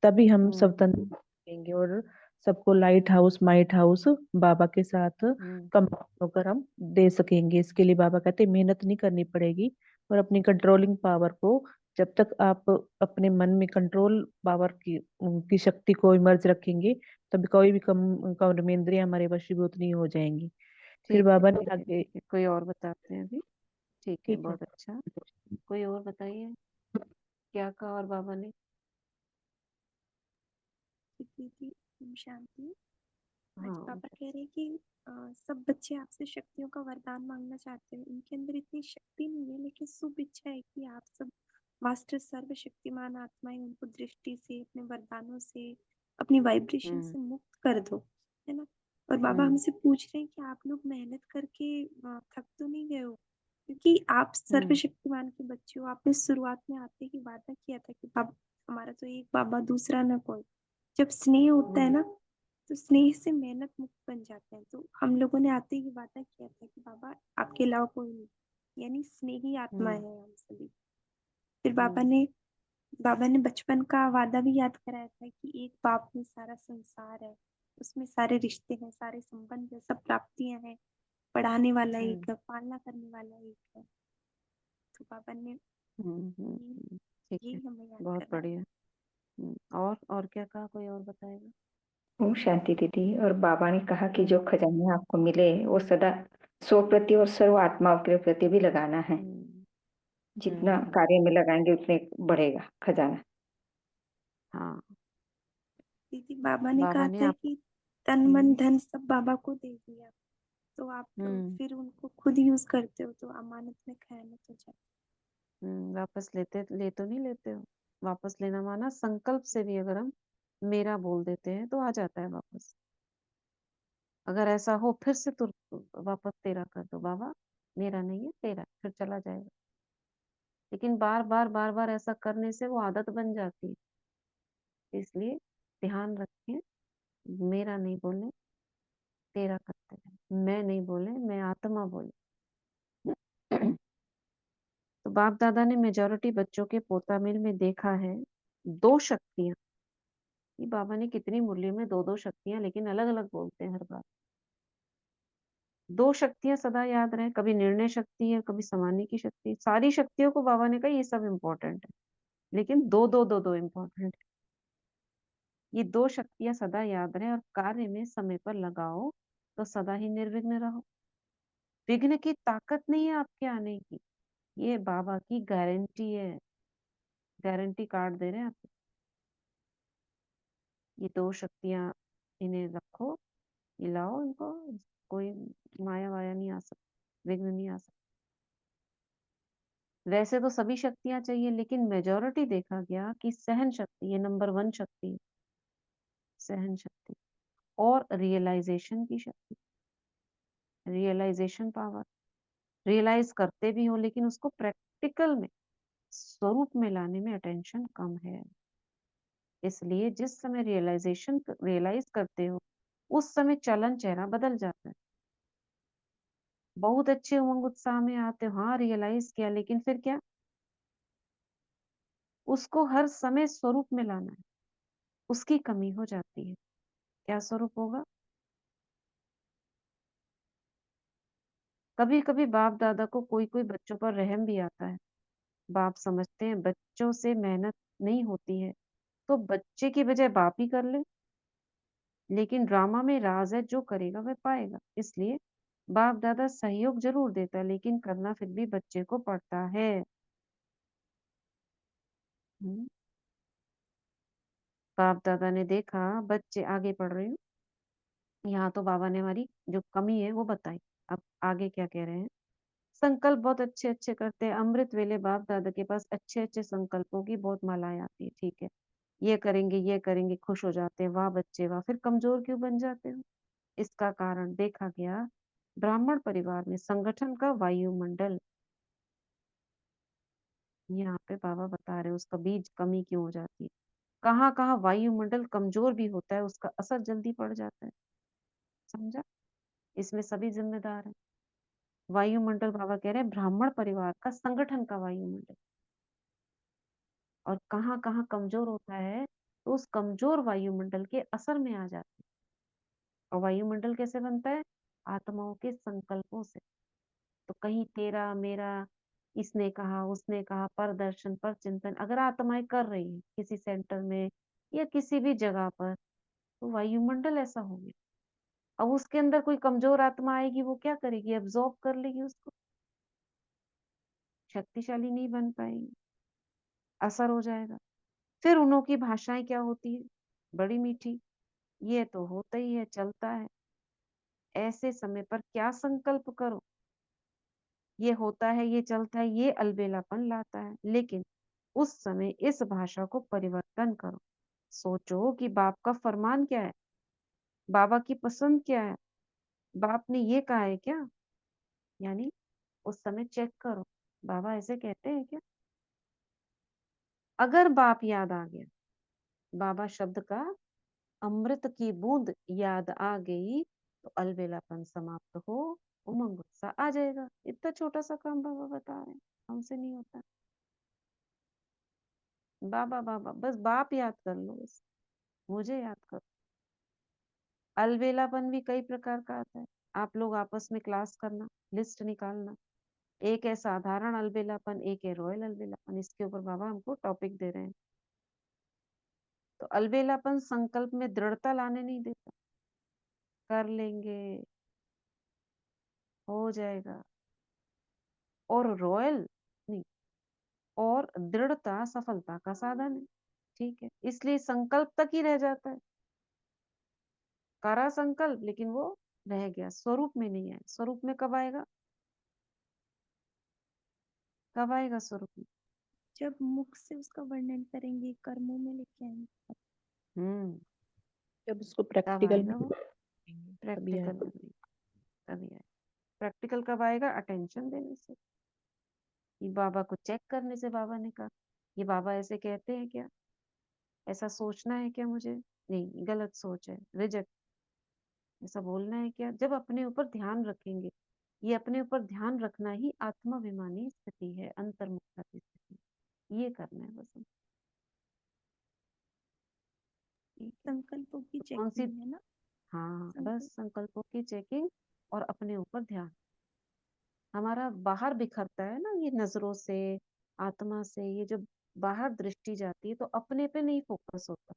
तभी हम हम्म स्वतंत्र रहेंगे और सबको लाइट हाउस माइट हाउस बाबा के साथ हम्म कम होकर हम दे सकेंगे। इसके लिए बाबा कहते हैं मेहनत नहीं करनी पड़ेगी, और अपनी कंट्रोलिंग पावर को, जब तक आप अपने मन में कंट्रोल पावर की शक्ति को इमर्ज रखेंगे, तभी कोई भी कम कम इंद्रियां हमारे वशीभूत नहीं हो जाएंगी। फिर ठीक है, बाबा ने ठीक है, आगे, ठीक है, कोई और बताते हैं अभी। ठीक है, ठीक है, बहुत अच्छा। कोई और बताइए, क्या कहा और बाबा ने? दीदी ओम शांति। आज हाँ। पापा कह रहे हैं कि सब बच्चे आपसे शक्तियों का वरदान मांगना चाहते हैं, उनके अंदर इतनी शक्ति नहीं है, लेकिन शुभ इच्छा है कि आप सब मास्टर सर्वशक्तिमान आत्माएं उनको दृष्टि से, अपने वरदानों से, अपनी वाइब्रेशन हम्म से मुक्त कर दो, है ना। और बाबा हम्म हमसे पूछ रहे हैं कि आप लोग मेहनत करके थक तो नहीं गए हो, क्योंकि आप हम्म सर्वशक्तिमान के बच्चे हो। आपने शुरुआत में आते ही वादा किया था कि बाबा हमारा तो एक बाबा, दूसरा ना कोई। जब स्नेह होता है हम्म ना, तो स्नेह से मेहनत मुक्त बन जाते हैं। तो हम लोगों ने आते ही वादा किया था कि बाबा आपके अलावा कोई नहीं, यानी स्नेही आत्मा हम्म है हम सभी। फिर हम्म बाबा ने बचपन का वादा भी याद कराया था कि एक बाप में सारा संसार है, उसमें सारे रिश्ते हैं, सारे संबंध है, सब प्राप्तियां हैं। पढ़ाने वाला हम्म एक है, पालना करने वाला एक है। तो बाबा ने ये ठीक है, यही हमें याद बहुत कराया बढ़िया। था। और क्या कहा, कोई और बताएगा? ओम शांति दीदी। और बाबा ने कहा कि जो हम्म खजाने आपको मिले वो सदा स्व प्रति और सर्व आत्माओं के प्रति भी लगाना है। हम्म जितना हम्म। कार्य में लगाएंगे उतने बढ़ेगा खजाना। हाँ, दीदी बाबा ने बाबा कहा ने था आप कि तन मन धन सब बाबा को दे दिया, तो आप हम्म फिर उनको खुद यूज करते हो तो अमानत में खयानत हो जाती वापस ले तो नहीं लेते हो। वापस लेना माना संकल्प से भी अगर हम मेरा बोल देते हैं तो आ जाता है वापस। अगर ऐसा हो फिर से तुरंत वापस तेरा कर दो, बाबा मेरा नहीं है तेरा है, फिर चला जाएगा। लेकिन बार बार ऐसा करने से वो आदत बन जाती है। इसलिए ध्यान रखें, मेरा नहीं बोले, तेरा करते हैं। मैं नहीं बोले, मैं आत्मा बोले। तो बाप दादा ने मेजोरिटी बच्चों के पोता मिल में देखा है दो शक्तियां। ये बाबा ने कितनी मुरली में दो दो शक्तियां, लेकिन अलग अलग बोलते हैं हर बार। दो शक्तियां सदा याद रहे, कभी निर्णय शक्ति है, कभी समाने की शक्ति। सारी शक्तियों को बाबा ने कहा ये सब इम्पोर्टेंट है, लेकिन दो दो दो दो इम्पोर्टेंट है। ये दो शक्तियां सदा याद रहे और कार्य में समय पर लगाओ, तो सदा ही निर्विघ्न रहो। विघ्न की ताकत नहीं है आपके आने की, ये बाबा की गारंटी है। गारंटी कार्ड दे रहे हैं आपको। ये दो शक्तियां, इन्हें रखो, हिलाओ इनको, कोई माया वाया नहीं आ सकती, विघ्न नहीं आ सकता। वैसे तो सभी शक्तियां चाहिए, लेकिन मेजोरिटी देखा गया कि सहन शक्ति ये नंबर 1 शक्ति है। सहन शक्ति और रियलाइजेशन की शक्ति, रियलाइजेशन पावर। रियलाइज करते भी हो लेकिन उसको प्रैक्टिकल में, स्वरूप में लाने में अटेंशन कम है। इसलिए जिस समय रियलाइज करते हो, उस समय चलन चेहरा बदल जाता है। बहुत अच्छे उमंग उत्साह में आते हो, हाँ रियलाइज किया, लेकिन फिर क्या? उसको हर समय स्वरूप में लाना है, उसकी कमी हो जाती है। क्या स्वरूप होगा? कभी कभी बाप दादा को कोई कोई बच्चों पर रहम भी आता है। बाप समझते हैं बच्चों से मेहनत नहीं होती है, तो बच्चे की बजाय बाप ही कर ले। लेकिन ड्रामा में राज है, जो करेगा वह पाएगा। इसलिए बाप दादा सहयोग जरूर देता है, लेकिन करना फिर भी बच्चे को पड़ता है। हम्म, बाप दादा ने देखा बच्चे आगे पढ़ रहे हो, यहाँ तो बाबा ने हमारी जो कमी है वो बताई। अब आगे क्या कह रहे हैं? संकल्प बहुत अच्छे अच्छे करते हैं। अमृत वेले बाप दादा के पास अच्छे अच्छे संकल्पों की बहुत मालाएं आती है। ठीक है, ये करेंगे, खुश हो जाते हैं, वाह बच्चे वाह। फिर कमजोर क्यों बन जाते हो? इसका कारण देखा गया ब्राह्मण परिवार में संगठन का वायुमंडल। यहाँ पे बाबा बता रहे हैं उसका बीज कमी क्यों हो जाती है। कहाँ कहाँ वायुमंडल कमजोर भी होता है, उसका असर जल्दी पड़ जाता है। समझा? इसमें सभी जिम्मेदार हैं। वायुमंडल बाबा कह रहे हैं ब्राह्मण परिवार का संगठन का वायुमंडल। और कहाँ कहाँ कमजोर होता है, तो उस कमजोर वायुमंडल के असर में आ जाते हैं। और वायुमंडल कैसे बनता है? आत्माओं के संकल्पों से। तो कहीं तेरा मेरा, इसने कहा उसने कहा, पर दर्शन पर चिंतन अगर आत्माएं कर रही है किसी सेंटर में या किसी भी जगह पर, तो वायुमंडल ऐसा हो गया। अब उसके अंदर कोई कमजोर आत्मा आएगी, वो क्या करेगी? एब्जॉर्ब कर लेगी उसको, शक्तिशाली नहीं बन पाएगी, असर हो जाएगा। फिर उन्हों की भाषाएं क्या होती है? बड़ी मीठी। ये तो होता ही है, चलता है। ऐसे समय पर क्या संकल्प करो? ये होता है, ये चलता है, ये अलबेलापन लाता है। लेकिन उस समय इस भाषा को परिवर्तन करो। सोचो कि बाप का फरमान क्या है, बाबा की पसंद क्या है, बाप ने ये कहा है क्या? यानी उस समय चेक करो, बाबा ऐसे कहते हैं क्या? अगर बाप याद आ गया, बाबा शब्द का अमृत की बूंद याद आ गई, तो अलबेलापन समाप्त हो, उमंग उत्साह आ जाएगा। इतना छोटा सा काम बाबा बता रहे हैं, हमसे नहीं होता। बाबा बाबा बस बाप याद कर लो, बस मुझे याद करो। अलबेलापन भी कई प्रकार का आता है। आप लोग आपस में क्लास करना, लिस्ट निकालना। एक है साधारण अलबेलापन, एक है रॉयल अलबेलापन। इसके ऊपर बाबा हमको टॉपिक दे रहे हैं। तो अलबेलापन संकल्प में दृढ़ता लाने नहीं देता। कर लेंगे, हो जाएगा। और रॉयल नहीं, और दृढ़ता सफलता का साधन है। ठीक है, इसलिए संकल्प तक ही रह जाता है। करा संकल्प, लेकिन वो रह गया, स्वरूप में नहीं है। स्वरूप में कब आएगा? कब आएगा स्वरूप में? जब मुख से उसका वर्णन करेंगे, कर्मों में लेके आएंगे। हम्म, जब उसको तब प्रैक्टिकल आएगा में वो। करेंगे, तभी प्रैक्टिकल आएगा। में नहीं, तभी आएगा। प्रैक्टिकल कब आएगा? अटेंशन देने से। ये बाबा को चेक करने से। बाबा ने कहा ये बाबा ऐसे कहते हैं क्या? ऐसा सोचना है क्या मुझे? नहीं, गलत सोच है, रिजेक्ट। ऐसा बोलना है क्या? जब अपने ऊपर ध्यान रखेंगे, ये अपने ऊपर ध्यान रखना ही आत्माभिमानी स्थिति है, अंतर्मुखता की स्थिति। ये करना है बस। ठीक है, संकल्पों की तो कौन सी? चेकिंग है ना। हाँ, बस संकल्प संकल्पों की चेकिंग और अपने ऊपर ध्यान। हमारा बाहर बिखरता है ना, ये नजरों से, आत्मा से, ये जब बाहर दृष्टि जाती है तो अपने पे नहीं फोकस होता।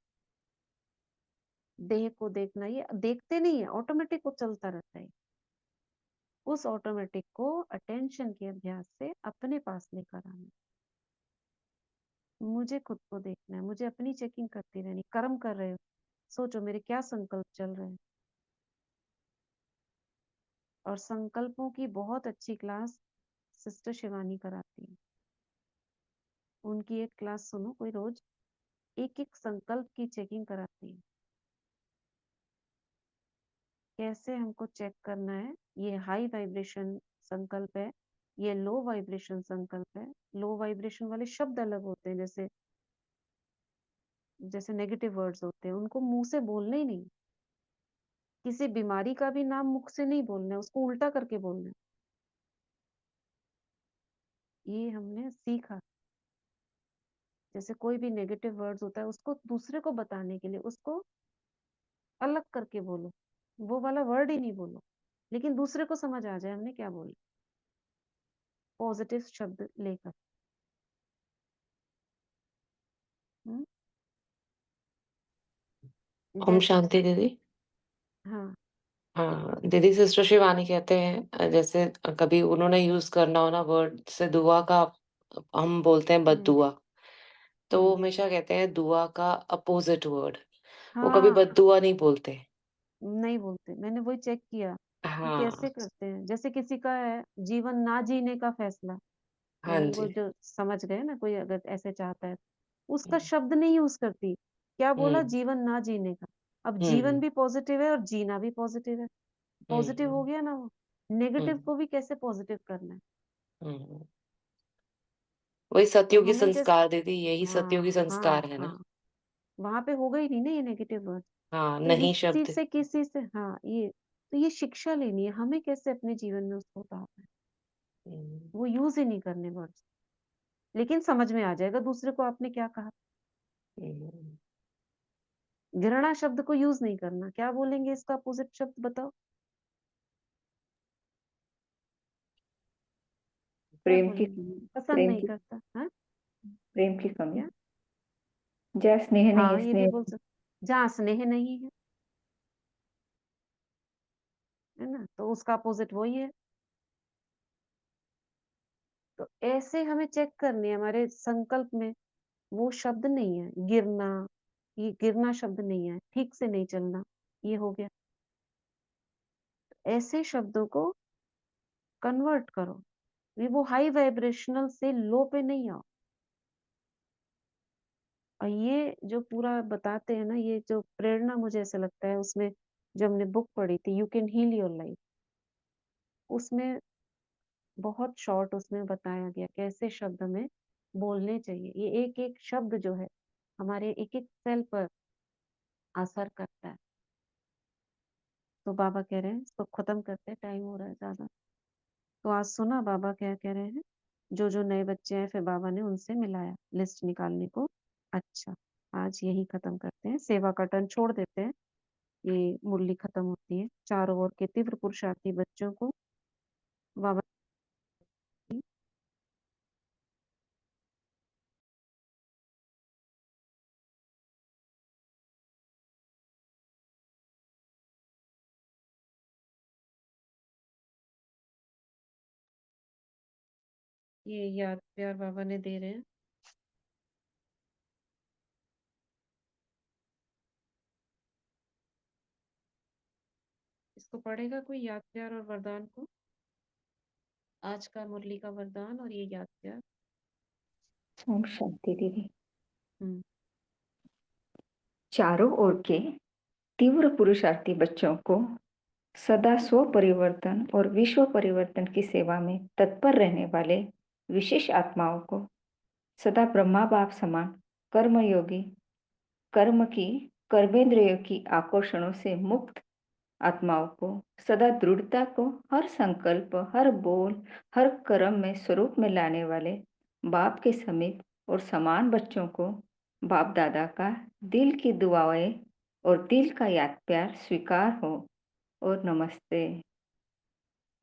देह को देखना, ये देखते नहीं है, ऑटोमेटिक वो चलता रहता है। उस ऑटोमेटिक को अटेंशन के अभ्यास से अपने पास लेकर आना। मुझे खुद को देखना है, मुझे अपनी चेकिंग करती रहनी। कर्म कर रहे हो, सोचो मेरे क्या संकल्प चल रहे हैं। और संकल्पों की बहुत अच्छी क्लास सिस्टर शिवानी कराती है। उनकी एक क्लास सुनो, कोई रोज एक एक संकल्प की चेकिंग कराती है। कैसे हमको चेक करना है? ये हाई वाइब्रेशन संकल्प है, ये लो वाइब्रेशन संकल्प है। लो वाइब्रेशन वाले शब्द अलग होते हैं, जैसे जैसे नेगेटिव वर्ड्स होते हैं, उनको मुंह से बोलने ही नहीं। किसी बीमारी का भी नाम मुख से नहीं बोलना है, उसको उल्टा करके बोलना है। ये हमने सीखा। जैसे कोई भी नेगेटिव वर्ड्स होता है उसको दूसरे को बताने के लिए उसको अलग करके बोलो, वो वाला वर्ड ही नहीं बोलो, लेकिन दूसरे को समझ आ जाए हमने क्या बोला, पॉजिटिव शब्द लेकर। हम्म, ओम जैसे शांति दीदी। हाँ हाँ दीदी, सिस्टर शिवानी कहते हैं जैसे कभी उन्होंने यूज करना हो ना वर्ड से दुआ का, हम बोलते हैं हम्म, बद्दुआ, तो वो हम्म, हमेशा कहते हैं दुआ का अपोजिट वर्ड, वो कभी हाँ बद्दुआ नहीं बोलते। नहीं बोलते, मैंने वही चेक किया कि कैसे हाँ। करते हैं। जैसे किसी का है जीवन ना जीने का फैसला, हाँ यानी वो जी। जो समझ गए ना, कोई अगर ऐसे चाहता है उसका शब्द नहीं यूज करती, क्या बोला, हम्म। जीवन ना जीने का। अब जीवन हम्म। भी पॉजिटिव है और जीना भी पॉजिटिव है, पॉजिटिव हो हम्म। गया ना वो। नेगेटिव हम्म। को भी कैसे पॉजिटिव करना है, हम्म। वही तो सत्युगी हमें कैसे। संस्कार दीदी, यही सत्युगी हाँ हाँ संस्कार है ना। हाँ, वहां पे होगा ही नहीं ना ये नेगेटिव वर्ड। हाँ, तो नहीं किसी शब्द। से किसी से, हाँ ये, तो ये शिक्षा लेनी है हमें कैसे अपने जीवन में उसको उतारना है। हम्म। वो यूज ही नहीं करने वर्ड्स, लेकिन समझ में आ जाएगा दूसरे को आपने क्या कहा। हम्म। घृणा शब्द को यूज नहीं करना, क्या बोलेंगे इसका अपोजिट शब्द बताओ, क्या प्रेम की बोलेंगे, कमी। पसंद प्रेम नहीं की करता, हाँ प्रेम की कमी। क्या, जहाँ स्नेह नहीं हाँ है, ये भी स्नेह। बोल सकते, जहाँ स्नेह नहीं है ना, तो उसका अपोजिट वही है। तो ऐसे हमें चेक करने हैं, हमारे संकल्प में वो शब्द नहीं है, गिरना, ये गिरना शब्द नहीं है, ठीक से नहीं चलना, ये हो गया। ऐसे शब्दों को कन्वर्ट करो, ये वो हाई वाइब्रेशनल से लो पे नहीं आओ। और ये जो पूरा बताते हैं ना, ये जो प्रेरणा मुझे ऐसा लगता है उसमें, जो हमने बुक पढ़ी थी you can heal your life, उसमें बहुत शॉर्ट उसमें बताया गया कैसे शब्द हमें बोलने चाहिए। ये एक एक शब्द जो है हमारे एक एक सेल पर असर करता है। तो बाबा कह रहे हैं इसको खत्म करते हैं, टाइम हो रहा है ज्यादा। तो आज सुना बाबा क्या कह रहे हैं, जो जो नए बच्चे हैं फिर बाबा ने उनसे मिलाया लिस्ट निकालने को। अच्छा, आज यही खत्म करते हैं, सेवा का टर्न छोड़ देते हैं, ये मुरली खत्म होती है। चारों ओर के तीव्र पुरुषार्थी बच्चों को बाबा ये याद प्यार बाबा ने दे रहे हैं। इसको पढ़ेगा कोई याद प्यार और वरदान को, आज का मुरली का वरदान और ये याद प्यार। ओम शांति दीदी। हम्म, चारों ओर के तीव्र पुरुषार्थी बच्चों को सदा स्व परिवर्तन और विश्व परिवर्तन की सेवा में तत्पर रहने वाले विशेष आत्माओं को सदा ब्रह्मा बाप समान कर्मयोगी, कर्म की कर्मेंद्रियों की आकर्षणों से मुक्त आत्माओं को सदा दृढ़ता को हर संकल्प, हर बोल, हर कर्म में स्वरूप में लाने वाले बाप के समीप और समान बच्चों को बाप दादा का दिल की दुआएं और दिल का याद प्यार स्वीकार हो। और नमस्ते।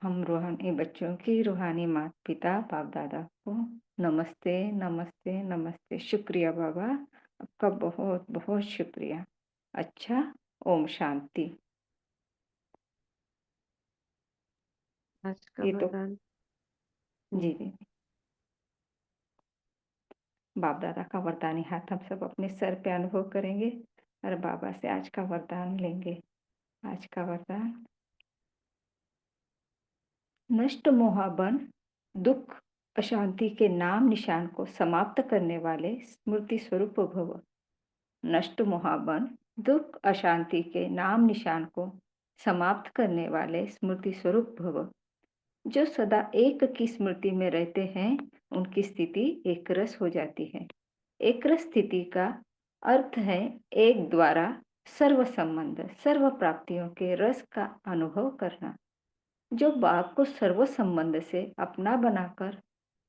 हम रूहानी बच्चों की रूहानी माता पिता बाप दादा को नमस्ते नमस्ते नमस्ते। शुक्रिया बाबा, आपका बहुत बहुत शुक्रिया। अच्छा, ओम शांति। आज का ये तो वरदान। जी जी, बाप दादा का वरदानी हाथ हम सब अपने सर पे अनुभव करेंगे और बाबा से आज का वरदान लेंगे। आज का वरदान, नष्ट मोहाबन दुख अशांति के नाम निशान को समाप्त करने वाले स्मृति स्वरूप भव। नष्ट मोहाबन दुख अशांति के नाम निशान को समाप्त करने वाले स्मृति स्वरूप भव। जो सदा एक की स्मृति में रहते हैं उनकी स्थिति एक रस हो जाती है। एक रस स्थिति का अर्थ है एक द्वारा सर्व संबंध, सर्व प्राप्तियों के रस का अनुभव करना। जो बाप को सर्व संबंध से अपना बनाकर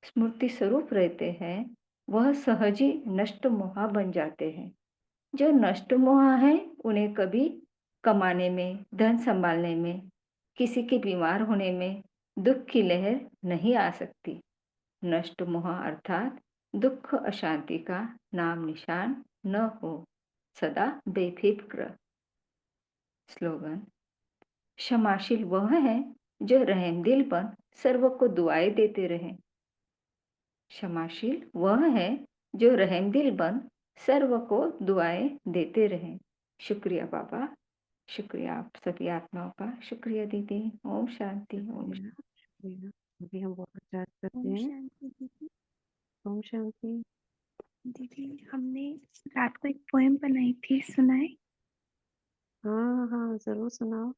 स्मृति स्वरूप रहते हैं, वह सहज ही नष्ट मोहा बन जाते हैं। जो नष्ट मोहा है, उन्हें कभी कमाने में, धन संभालने में, किसी के बीमार होने में दुख की लहर नहीं आ सकती। नष्ट मोह अर्थात दुख अशांति का नाम निशान न हो, सदा बेफिक्र। स्लोगन: क्षमाशील वह है जो रहमदिल बन सर्व को दुआएं देते रहे। क्षमाशील वह है जो रहमदिल बन सर्व को दुआएं देते रहे। शुक्रिया बाबा, शुक्रिया आप सभी आत्माओं का, शुक्रिया दीदी। ओम शांति, ओम शुक्रिया शुक्रिया। अभी हम वाटर चार्ज करते ओम हैं। शांति दीदी। ओम शांति। दीदी हमने रात को एक पोएम बनाई थी, सुनाए? हाँ हाँ जरूर सुनाओ।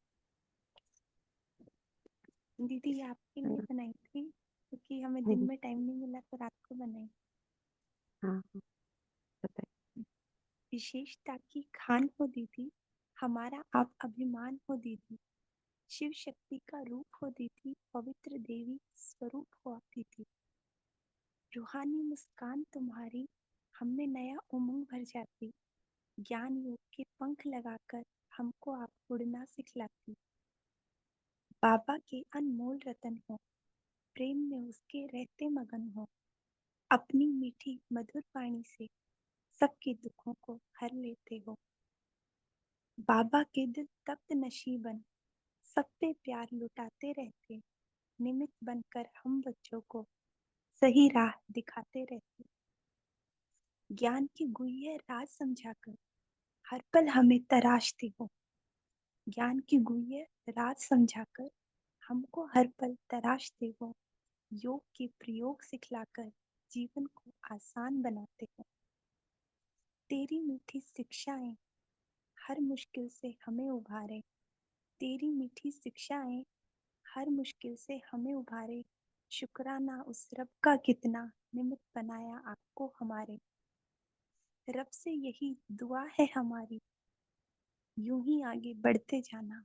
दीदी ये आपके लिए बनाई थी, क्योंकि हमें दिन में टाइम नहीं मिला तो रात को बनाई। हाँ हाँ बताइए। विशेषता की खान हो दीदी, हमारा आप अभिमान हो दीदी। शिव शक्ति का रूप हो दीदी, पवित्र देवी स्वरूप हो आप दीदी। रूहानी मुस्कान तुम्हारी हमें नया उमंग भर जाती। ज्ञान योग के पंख लगाकर हमको आप उड़ना सिखलाती। बाबा के अनमोल रतन हो, प्रेम में उसके रहते मगन हो। अपनी मीठी मधुर वाणी से सबके दुखों को हर लेते हो। बाबा के दिल तप्त नशीबन सब पे प्यार लुटाते रहते। निमित्त बनकर हम बच्चों को सही राह दिखाते रहते। ज्ञान की गुह्य राज समझाकर हर पल हमें तराशते हो। ज्ञान की गुह्य राज समझाकर हमको हर पल तराशते हो। योग के प्रयोग सिखलाकर जीवन को आसान बनाते हो। तेरी मीठी शिक्षाएं हर मुश्किल से हमें उभारे। तेरी मीठी शिक्षाएं हर मुश्किल से हमें उभारे। शुक्राना उस रब का कितना निमित्त बनाया आपको हमारे। रब से यही दुआ है हमारी, यूं ही आगे बढ़ते जाना।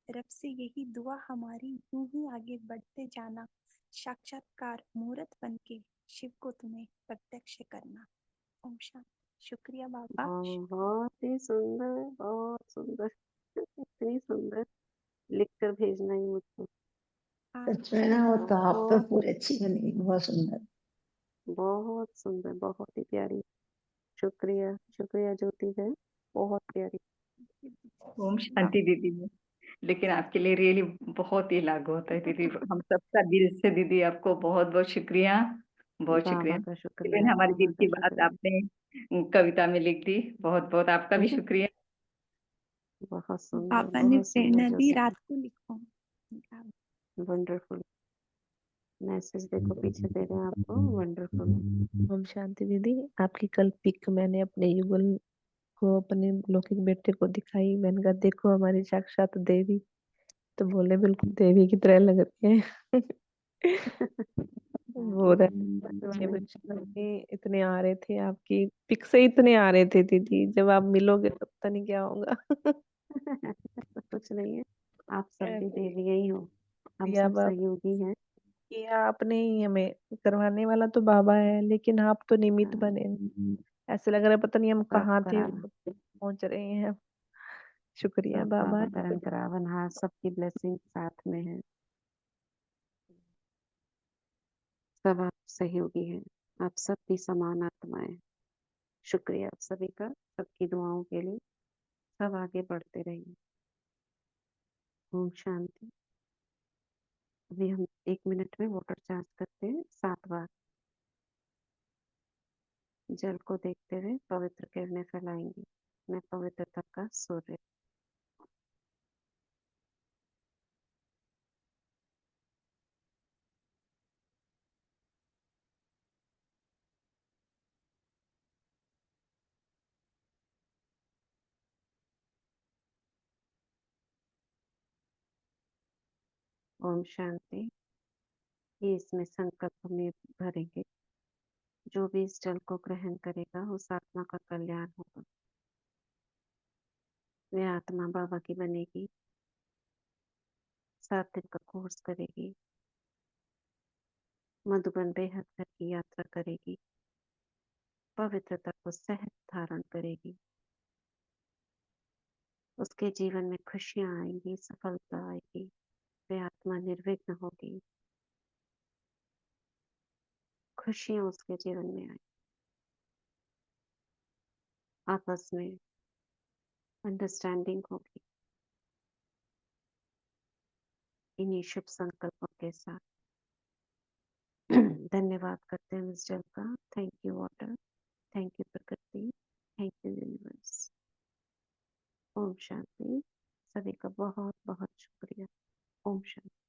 रब से यही दुआ हमारी, यूं ही आगे बढ़ते जाना। साक्षात्कार मूर्त बन के शिव को तुम्हें प्रत्यक्ष करना। ओम शांति। शुक्रिया बाबा। बहुत ही सुंदर, बहुत सुंदर। इतनी सुंदर। लिख कर भेजना ही मुझको। हाँ सच में ना, वो तो आप तो बहुत पूरी अच्छी बनी, बहुत सुंदर। बहुत सुंदर, बहुत ही प्यारी। शुक्रिया शुक्रिया ज्योति है, बहुत प्यारी। ओम शांति दीदी। लेकिन आपके लिए रियली बहुत ही लागू होता है दीदी। हम सबका दिल से दीदी आपको बहुत बहुत शुक्रिया, बहुत शुक्रिया। बाबा का इवन शुक्रिया, हमारे बाबा दिल का की बात शुक्रिया। आपने कविता में लिख दी। बहुत बहुत आपका भी शुक्रिया। बहुत सुंदर, बाबा ने बहुत सुंदर प्रेरणा दी, ज्योति। रात को लिखो। वंडरफुल मैसेज देखो पीछे दे रहे हैं आपको। वंडरफुल। ओम शांति दीदी, आपकी कल पिक मैंने अपने युगल को, अपने लौकिक बेटे को दिखाई। मैंने कहा देखो हमारी साक्षात देवी। तो बोले बिल्कुल देवी की तरह लग रही है। वो इतने आ रहे थे, आपकी पिक से इतने आ रहे थे दीदी। जब आप मिलोगे तो पता नहीं क्या होगा। कुछ नहीं है, आप सब भी ऐसे देवियां ही हो। हम दिया सब बाप सहयोगी हैं। किया आपने ही, हमें करवाने वाला तो बाबा है, लेकिन आप तो निमित्त हाँ, बने। ऐसे लग रहा है पता नहीं हम सब कहाँ थे, कराना। पहुंच रहे हैं। शुक्रिया सब बाबा। बाबा करम करावनहार, सबकी ब्लेसिंग साथ में है। सब आप सहयोगी हैं। आप सब भी समान आत्माएं। शुक्रिया आप सभी का, सबकी दुआओं के लिए। सब आगे बढ़ते रहिए। ओम शांति। अभी हम 1 मिनट में वाटर चार्ज करते हैं 7 बार। जल को देखते हुए पवित्र किरणें फैलाएंगे। मैं पवित्रता का सूर्य। ओम शांति। ये इसमें संकल्प में भरेंगे, जो भी इस जल को ग्रहण करेगा उस आत्मा का कल्याण होगा। वह आत्मा बाबा की बनेगी, 7 दिन का कोर्स करेगी, मधुबन बेहद घर की यात्रा करेगी, पवित्रता को सहज धारण करेगी। उसके जीवन में खुशियां आएंगी, सफलता आएगी, वे आत्मा निर्विघ्न होगी, खुशियां उसके जीवन में आएंगी। आपस में अंडरस्टैंडिंग होगी। इन्हीं शुभ संकल्पों के साथ धन्यवाद करते हैं मिस जल का। Thank you water, thank you प्रकृति, thank you universe. Om Shanti. सभी का बहुत बहुत शुक्रिया। ओम शांति।